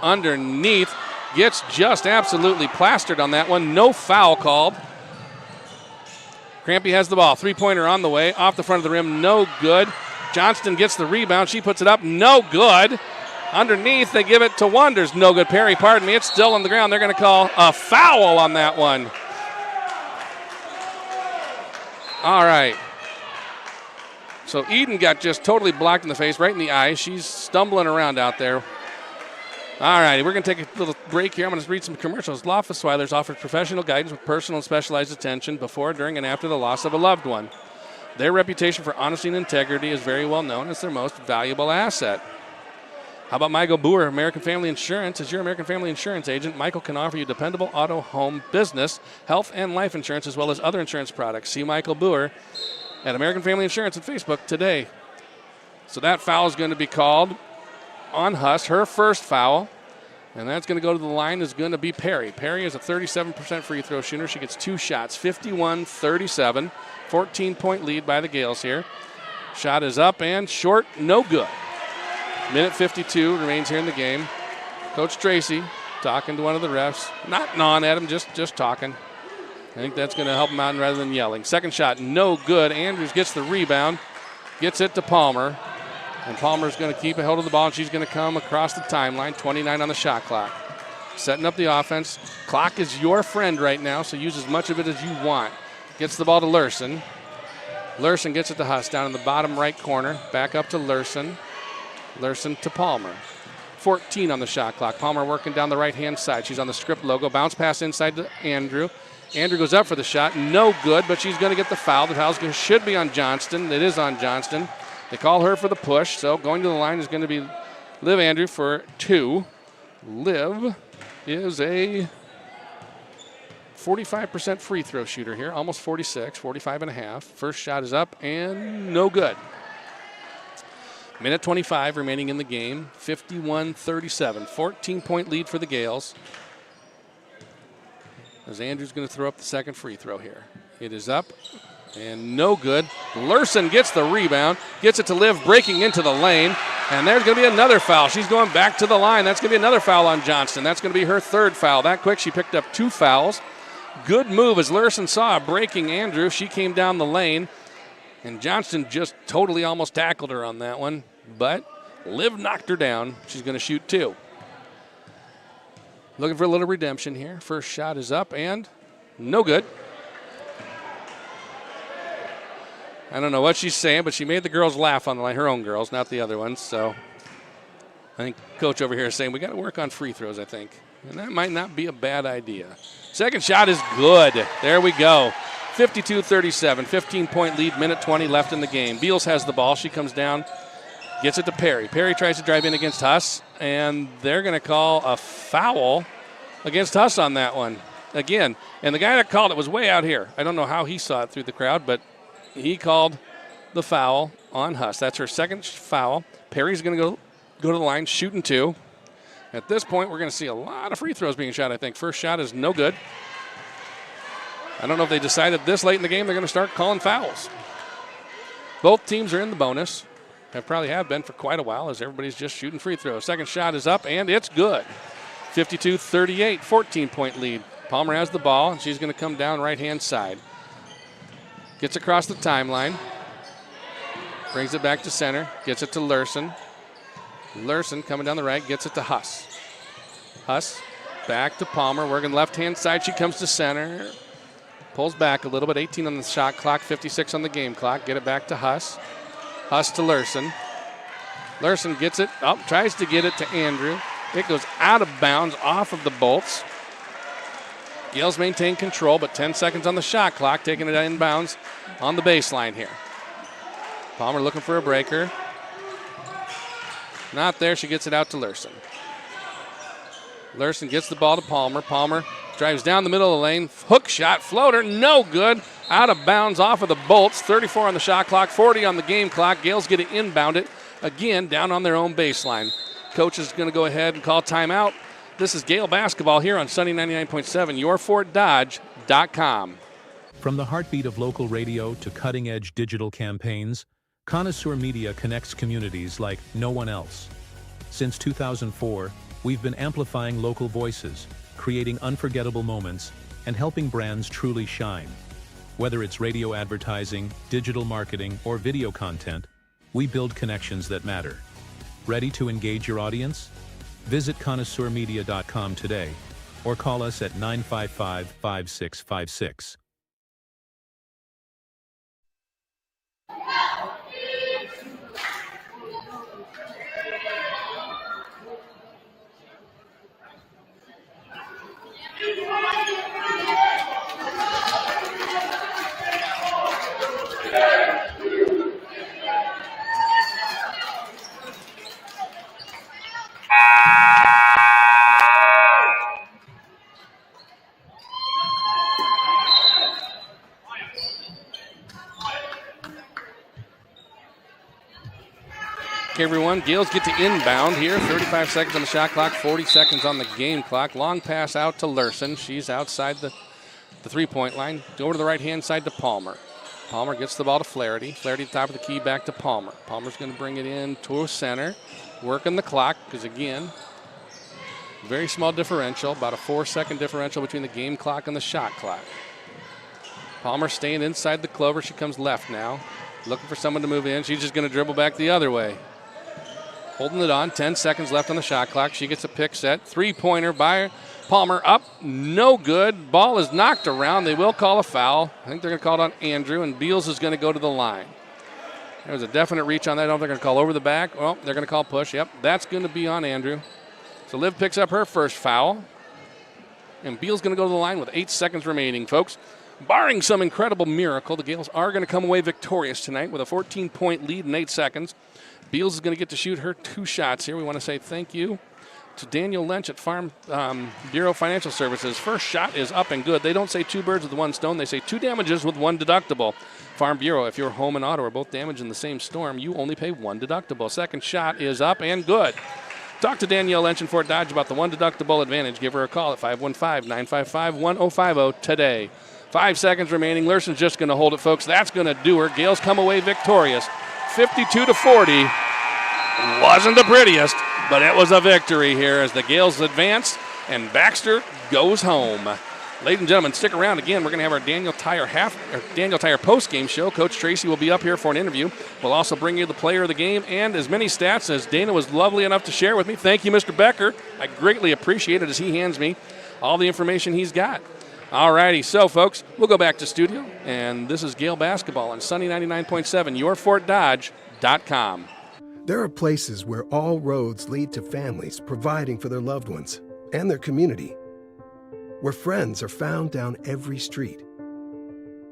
underneath, gets just absolutely plastered on that one. No foul called. Crampy has the ball. Three-pointer on the way, off the front of the rim, no good. Johnston gets the rebound. She puts it up, no good. Underneath, they give it to Wonders. No good. Perry, pardon me, it's still on the ground. They're going to call a foul on that one. All right. So Eden got just totally blocked in the face, right in the eye. She's stumbling around out there. All right, we're going to take a little break here. I'm going to read some commercials. Law Osweiler's offers professional guidance with personal and specialized attention before, during, and after the loss of a loved one. Their reputation for honesty and integrity is very well known as their most valuable asset. How about Michael Boer, American Family Insurance? As your American Family Insurance agent, Michael can offer you dependable auto, home, business, health, and life insurance, as well as other insurance products. See Michael Boer at American Family Insurance on Facebook today. So that foul is going to be called on Huss, her first foul. And that's going to go to the line is going to be Perry. Perry is a 37% free throw shooter. She gets two shots, 51-37. 14-point lead by the Gales here. Shot is up and short, no good. Minute 52 remains here in the game. Coach Tracy talking to one of the refs. Not gnawing at him, just talking. I think that's going to help him out rather than yelling. Second shot, no good. Andrews gets the rebound, gets it to Palmer. And Palmer's going to keep a hold of the ball, and she's going to come across the timeline. 29 on the shot clock. Setting up the offense. Clock is your friend right now, so use as much of it as you want. Gets the ball to Lurson. Lurson gets it to Huss down in the bottom right corner. Back up to Lurson. Lurson to Palmer. 14 on the shot clock. Palmer working down the right-hand side. She's on the script logo. Bounce pass inside to Andrew. Andrew goes up for the shot. No good, but she's going to get the foul. The foul should be on Johnston. It is on Johnston. They call her for the push, so going to the line is going to be Liv Andrew for two. Liv is a 45% free throw shooter here, almost 46, 45 and a half. First shot is up and no good. Minute 25 remaining in the game, 51-37. 14-point lead for the Gales. As Andrew's going to throw up the second free throw here. It is up and no good. Lurson gets the rebound, gets it to Liv, breaking into the lane, and there's going to be another foul. She's going back to the line. That's going to be another foul on Johnston. That's going to be her third foul. That quick, she picked up two fouls. Good move as Lurson saw a breaking Andrew. She came down the lane, and Johnston just totally almost tackled her on that one, but Liv knocked her down. She's going to shoot two. Looking for a little redemption here. First shot is up and no good. I don't know what she's saying, but she made the girls laugh on the line, her own girls, not the other ones. So I think Coach over here is saying we got to work on free throws, I think. And that might not be a bad idea. Second shot is good. There we go. 52-37, 15-point lead, minute 20 left in the game. Beals has the ball. She comes down, gets it to Perry. Perry tries to drive in against Huss, and they're going to call a foul against Huss on that one. Again, and the guy that called it was way out here. I don't know how he saw it through the crowd, but he called the foul on Huss. That's her second foul. Perry's going to go to the line, shooting 2. At this point, we're going to see a lot of free throws being shot, I think. First shot is no good. I don't know if they decided this late in the game they're going to start calling fouls. Both teams are in the bonus. Probably have been for quite a while as everybody's just shooting free throws. Second shot is up, and it's good. 52-38, 14-point lead. Palmer has the ball, and she's going to come down right-hand side. Gets across the timeline. Brings it back to center. Gets it to Lurson. Lurson coming down the right, gets it to Huss. Huss back to Palmer, working left-hand side. She comes to center. Pulls back a little bit. 18 on the shot clock, 56 on the game clock. Get it back to Huss. Huss to Lurson. Lurson gets it up, tries to get it to Andrew. It goes out of bounds off of the Bolts. Gaels maintain control, but 10 seconds on the shot clock, taking it inbounds on the baseline here. Palmer looking for a breaker. Not there. She gets it out to Lurson. Lurson gets the ball to Palmer. Palmer drives down the middle of the lane. Hook shot, floater, no good. Out of bounds off of the Bolts. 34 on the shot clock, 40 on the game clock. Gaels get it inbound it again down on their own baseline. Coach is going to go ahead and call timeout. This is Gael basketball here on Sunny 99.7, yourfortdodge.com. From the heartbeat of local radio to cutting-edge digital campaigns, Connoisseur Media connects communities like no one else. Since 2004, we've been amplifying local voices, creating unforgettable moments, and helping brands truly shine. Whether it's radio advertising, digital marketing, or video content, we build connections that matter. Ready to engage your audience? Visit connoisseurmedia.com today or call us at 955-5656. Okay, everyone, Gaels get to inbound here. 35 seconds on the shot clock, 40 seconds on the game clock. Long pass out to Lurson. She's outside the three-point line. Over to the right-hand side to Palmer. Palmer gets the ball to Flaherty. Flaherty top of the key back to Palmer. Palmer's going to bring it in to center. Working the clock because, again, very small differential, about a 4-second differential between the game clock and the shot clock. Palmer staying inside the clover. She comes left now. Looking for someone to move in. She's just going to dribble back the other way. Holding it on, 10 seconds left on the shot clock. She gets a pick set. Three-pointer by Palmer up, no good. Ball is knocked around. They will call a foul. I think they're going to call it on Andrew, and Beals is going to go to the line. There was a definite reach on that. I don't know if they're going to call over the back. Well, they're going to call push. Yep, that's going to be on Andrew. So Liv picks up her first foul, and Beals going to go to the line with 8 seconds remaining, folks. Barring some incredible miracle, the Gaels are going to come away victorious tonight with a 14-point lead in 8 seconds. Beals is going to get to shoot her 2 shots here. We want to say thank you to Daniel Lynch at Farm Bureau Financial Services. First shot is up and good. They don't say 2 birds with 1 stone. They say 2 damages with 1 deductible. Farm Bureau, if your home and auto are both damaged in the same storm, you only pay 1 deductible. Second shot is up and good. Talk to Danielle Lynch in Fort Dodge about the 1 deductible advantage. Give her a call at 515-955-1050 today. 5 seconds remaining. Lurson's just going to hold it, folks. That's going to do her. Gaels come away victorious. 52-40. Wasn't the prettiest, but it was a victory here as the Gaels advance and Baxter goes home. Ladies and gentlemen, stick around again. We're going to have our Daniel Tire post-game show. Coach Tracy will be up here for an interview. We'll also bring you the player of the game and as many stats as Dana was lovely enough to share with me. Thank you, Mr. Becker. I greatly appreciate it as he hands me all the information he's got. All righty, so folks, we'll go back to studio, and this is Gael basketball on Sunny 99.7, yourfortdodge.com. There are places where all roads lead to families providing for their loved ones and their community, where friends are found down every street.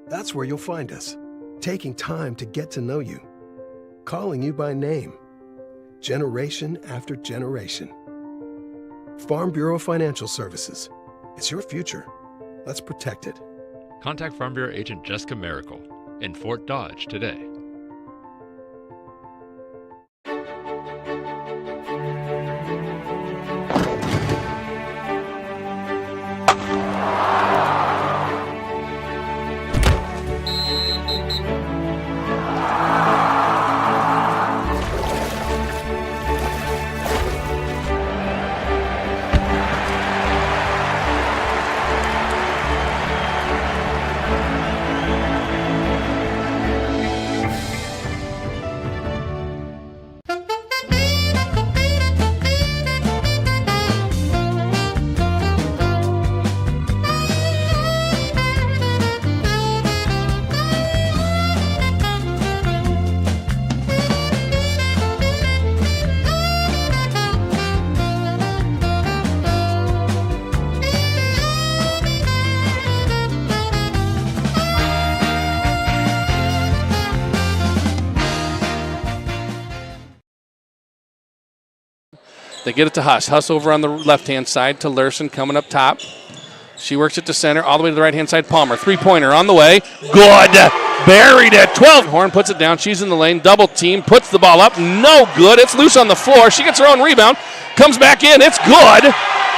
That's where you'll find us, taking time to get to know you, calling you by name, generation after generation. Farm Bureau Financial Services. It's your future. Let's protect it. Contact Farm Bureau Agent Jessica Miracle in Fort Dodge today. They get it to Huss. Huss over on the left-hand side to Lurson coming up top. She works it to center, all the way to the right-hand side. Palmer, three-pointer on the way. Good. Buried at 12. Horn puts it down. She's in the lane. Double team. Puts the ball up. No good. It's loose on the floor. She gets her own rebound. Comes back in. It's good.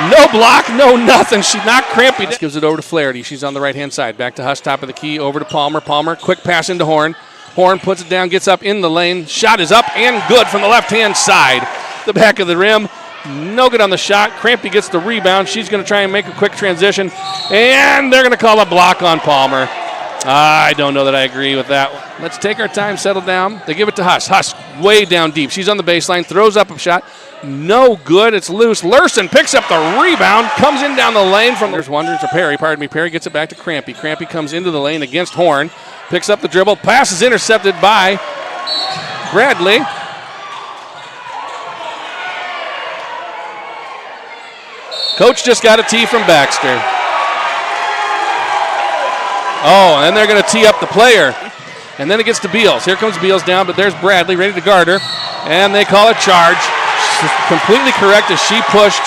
No block. No nothing. She knocked Crampy. Gives it over to Flaherty. She's on the right-hand side. Back to Huss, top of the key. Over to Palmer. Palmer, quick pass into Horn. Horn puts it down. Gets up in the lane. Shot is up and good from the left-hand side. The back of the rim. No good on the shot. Crampy gets the rebound. She's going to try and make a quick transition. And they're going to call a block on Palmer. I don't know that I agree with that one. Let's take our time, settle down. They give it to Huss. Huss way down deep. She's on the baseline, throws up a shot. No good. It's loose. Lurson picks up the rebound, comes in down the lane from there's Wonders to Perry. Perry gets it back to Crampy. Crampy comes into the lane against Horn. Picks up the dribble. Pass is intercepted by Bradley. Coach just got a tee from Baxter. Oh, and then they're going to tee up the player. And then it gets to Beals. Here comes Beals down, but there's Bradley ready to guard her. And they call a charge. She's completely correct as she pushed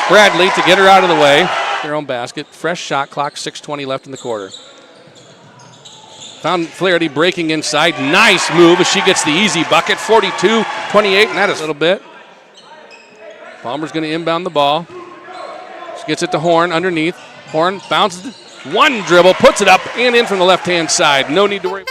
Bradley to get her out of the way. Their own basket. Fresh shot clock, 6:20 left in the quarter. Found Flaherty breaking inside. Nice move as she gets the easy bucket. 42-28, and that is a little bit. Palmer's going to inbound the ball. She gets it to Horn underneath. Horn bounces one dribble, puts it up and in from the left-hand side. No need to worry.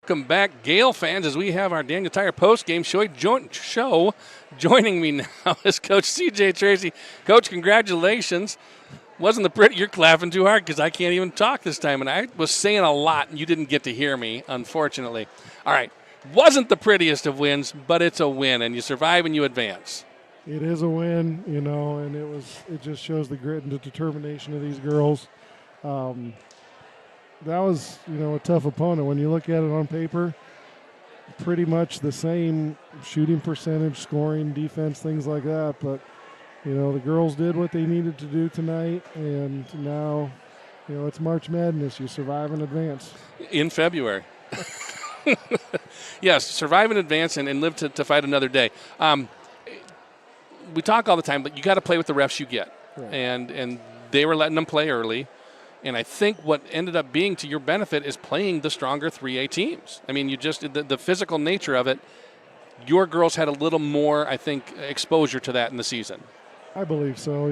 Welcome back, Gale fans, as we have our Daniel Tire post-game show. Joining me now is Coach C.J. Tracy. Coach, congratulations. Wasn't the pretty? You're laughing too hard because I can't even talk this time, and I was saying a lot, and you didn't get to hear me, unfortunately. All right, wasn't the prettiest of wins, but it's a win, and you survive and you advance. It is a win, and it just shows the grit and the determination of these girls. That was, a tough opponent. When you look at it on paper, pretty much the same shooting percentage, scoring, defense, things like that. But, the girls did what they needed to do tonight, and now, it's March Madness. You survive and advance. In February. Yes, survive and advance and live to fight another day. We talk all the time, but you got to play with the refs you get. Right. And they were letting them play early. And I think what ended up being to your benefit is playing the stronger 3A teams. I mean, the physical nature of it, your girls had a little more, I think, exposure to that in the season. I believe so.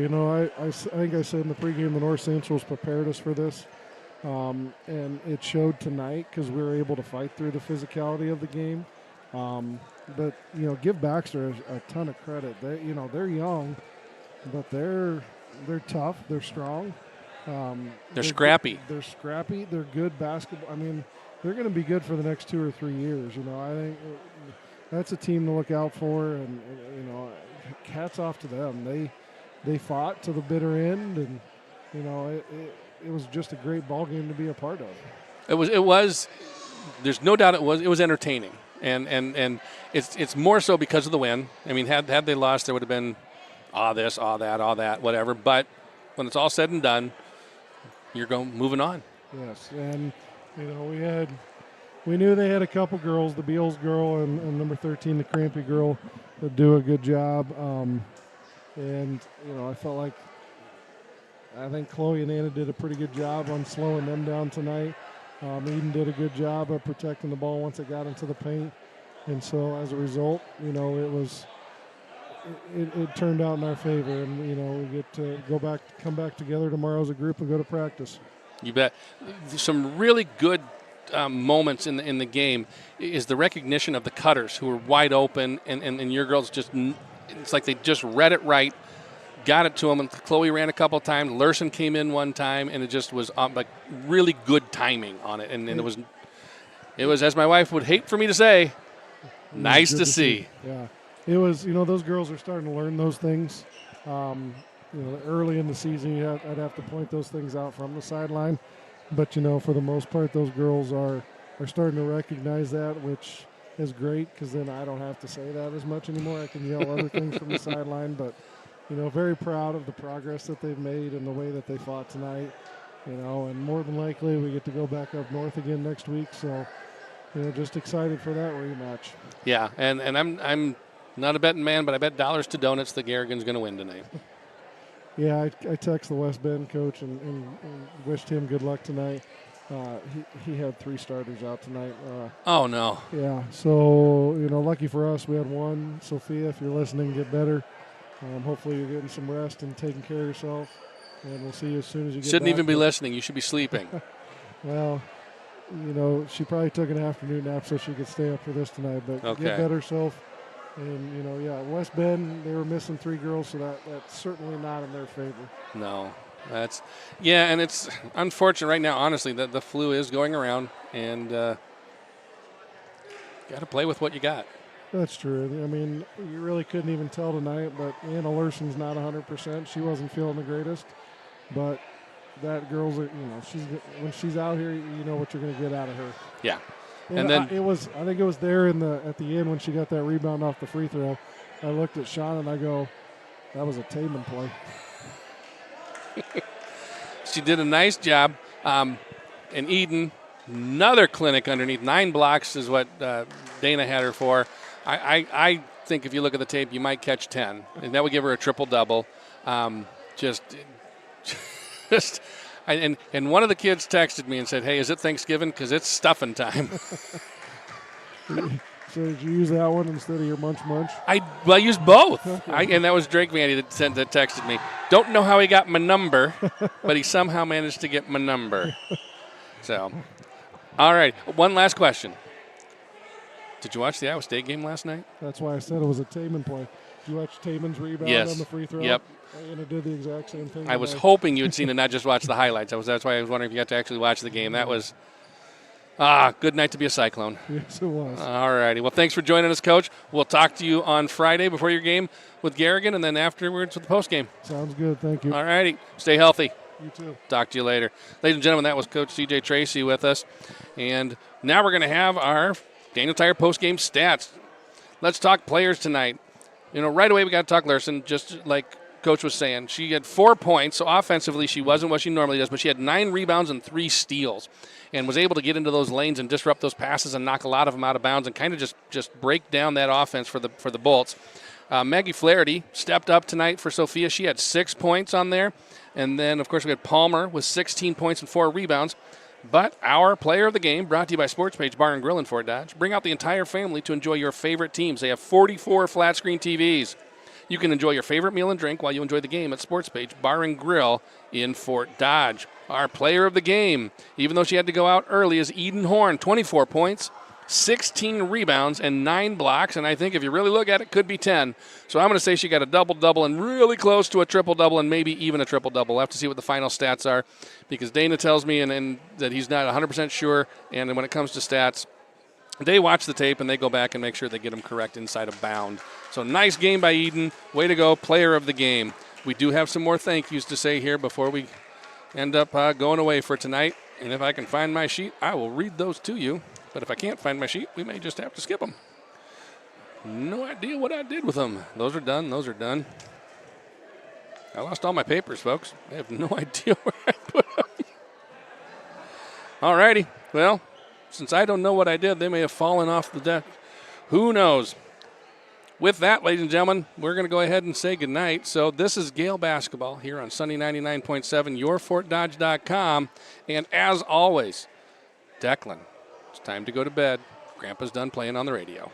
I think I said in the pregame the North Central's prepared us for this. And it showed tonight because we were able to fight through the physicality of the game. But, give Baxter a ton of credit. They're young, but they're tough. They're strong. They're scrappy. They're scrappy. They're good basketball. I mean, they're going to be good for the next 2 or 3 years. I think that's a team to look out for. And hats off to them. They fought to the bitter end, and it was just a great ball game to be a part of. It was. There's no doubt it was entertaining, and it's more so because of the win. I mean, had they lost, there would have been this, that, whatever. But when it's all said and done, you're moving on. Yes, and we knew they had a couple girls, the Beals girl and number 13, the Crampy girl, that do a good job. And I think Chloe and Anna did a pretty good job on slowing them down tonight. Eden did a good job of protecting the ball once it got into the paint, and so as a result, it turned out in our favor, and we get to come back together tomorrow as a group and go to practice. You bet. Some really good moments in the game is the recognition of the cutters who were wide open, and your girls it's like they just read it right, got it to them. And Chloe ran a couple times. Lurson came in one time, and it just was like really good timing on it, and it was as my wife would hate for me to say, nice to see. Yeah. It was, those girls are starting to learn those things. Early in the season, I'd have to point those things out from the sideline. But, for the most part, those girls are starting to recognize that, which is great because then I don't have to say that as much anymore. I can yell other things from the sideline. But, very proud of the progress that they've made and the way that they fought tonight. And more than likely we get to go back up north again next week. So, just excited for that rematch. Yeah, and I'm not a betting man, but I bet dollars to donuts that Garrigan's going to win tonight. Yeah, I text the West Bend coach and wished him good luck tonight. He had 3 starters out tonight. Oh, no. Yeah, so, lucky for us, we had one. Sophia, if you're listening, get better. Hopefully you're getting some rest and taking care of yourself. And we'll see you as soon as you get Shouldn't back. even be listening. You should be sleeping. Well, she probably took an afternoon nap so she could stay up for this tonight. But okay. Get better self. And, West Bend, they were missing 3 girls, so that's certainly not in their favor. No. And it's unfortunate right now, honestly, that the flu is going around, and got to play with what you got. That's true. I mean, you really couldn't even tell tonight, but Anna Lurson's not 100%. She wasn't feeling the greatest, but that girl's, when she's out here, you know what you're going to get out of her. Yeah. And then I think it was there at the end when she got that rebound off the free throw. I looked at Sean and I go, that was a Taman play. She did a nice job. And Eden, another clinic underneath. 9 blocks is what Dana had her for. I think if you look at the tape, you might catch 10, and that would give her a triple-double. And one of the kids texted me and said, hey, is it Thanksgiving? Because it's stuffing time. So did you use that one instead of your munch? I used both. And that was Drake Vandy that texted me. Don't know how he got my number, but he somehow managed to get my number. So, all right, one last question. Did you watch the Iowa State game last night? That's why I said it was a Taman play. Did you watch Taman's rebound yes. on the free throw? Yep. I'm going to do the exact same thing. I was hoping you had seen it, not just watch the highlights. That's why I was wondering if you got to actually watch the game. That was good night to be a Cyclone. Yes, it was. All righty. Well, thanks for joining us, Coach. We'll talk to you on Friday before your game with Garrigan, and then afterwards with the postgame. Sounds good. Thank you. All righty. Stay healthy. You too. Talk to you later. Ladies and gentlemen, that was Coach C.J. Tracy with us. And now we're going to have our Daniel Tire postgame stats. Let's talk players tonight. Right away we got to talk Larson, just like Coach was saying. She had 4 points, so offensively she wasn't what she normally does, but she had 9 rebounds and 3 steals and was able to get into those lanes and disrupt those passes and knock a lot of them out of bounds and kind of just break down that offense for the Bolts. Maggie Flaherty stepped up tonight for Sophia. She had 6 points on there. And then, of course, we had Palmer with 16 points and 4 rebounds. But our player of the game, brought to you by Sports Page Bar and Grill in Fort Dodge. Bring out the entire family to enjoy your favorite teams. They have 44 flat screen TVs. You can enjoy your favorite meal and drink while you enjoy the game at Sports Page Bar and Grill in Fort Dodge. Our player of the game, even though she had to go out early, is Eden Horn, 24 points, 16 rebounds, and 9 blocks. And I think if you really look at it, could be 10. So I'm going to say she got a double-double and really close to a triple-double and maybe even a triple-double. We'll have to see what the final stats are because Dana tells me and that he's not 100% sure. And when it comes to stats, they watch the tape and they go back and make sure they get them correct inside of bound. So nice game by Eden. Way to go, player of the game. We do have some more thank yous to say here before we end up going away for tonight. And if I can find my sheet, I will read those to you. But if I can't find my sheet, we may just have to skip them. No idea what I did with them. Those are done. Those are done. I lost all my papers, folks. I have no idea where I put them. All righty. Well, since I don't know what I did, they may have fallen off the deck. Who knows? With that, ladies and gentlemen, we're going to go ahead and say goodnight. So this is Gale Basketball here on Sunny 99.7, yourfortdodge.com. And as always, Declan, it's time to go to bed. Grandpa's done playing on the radio.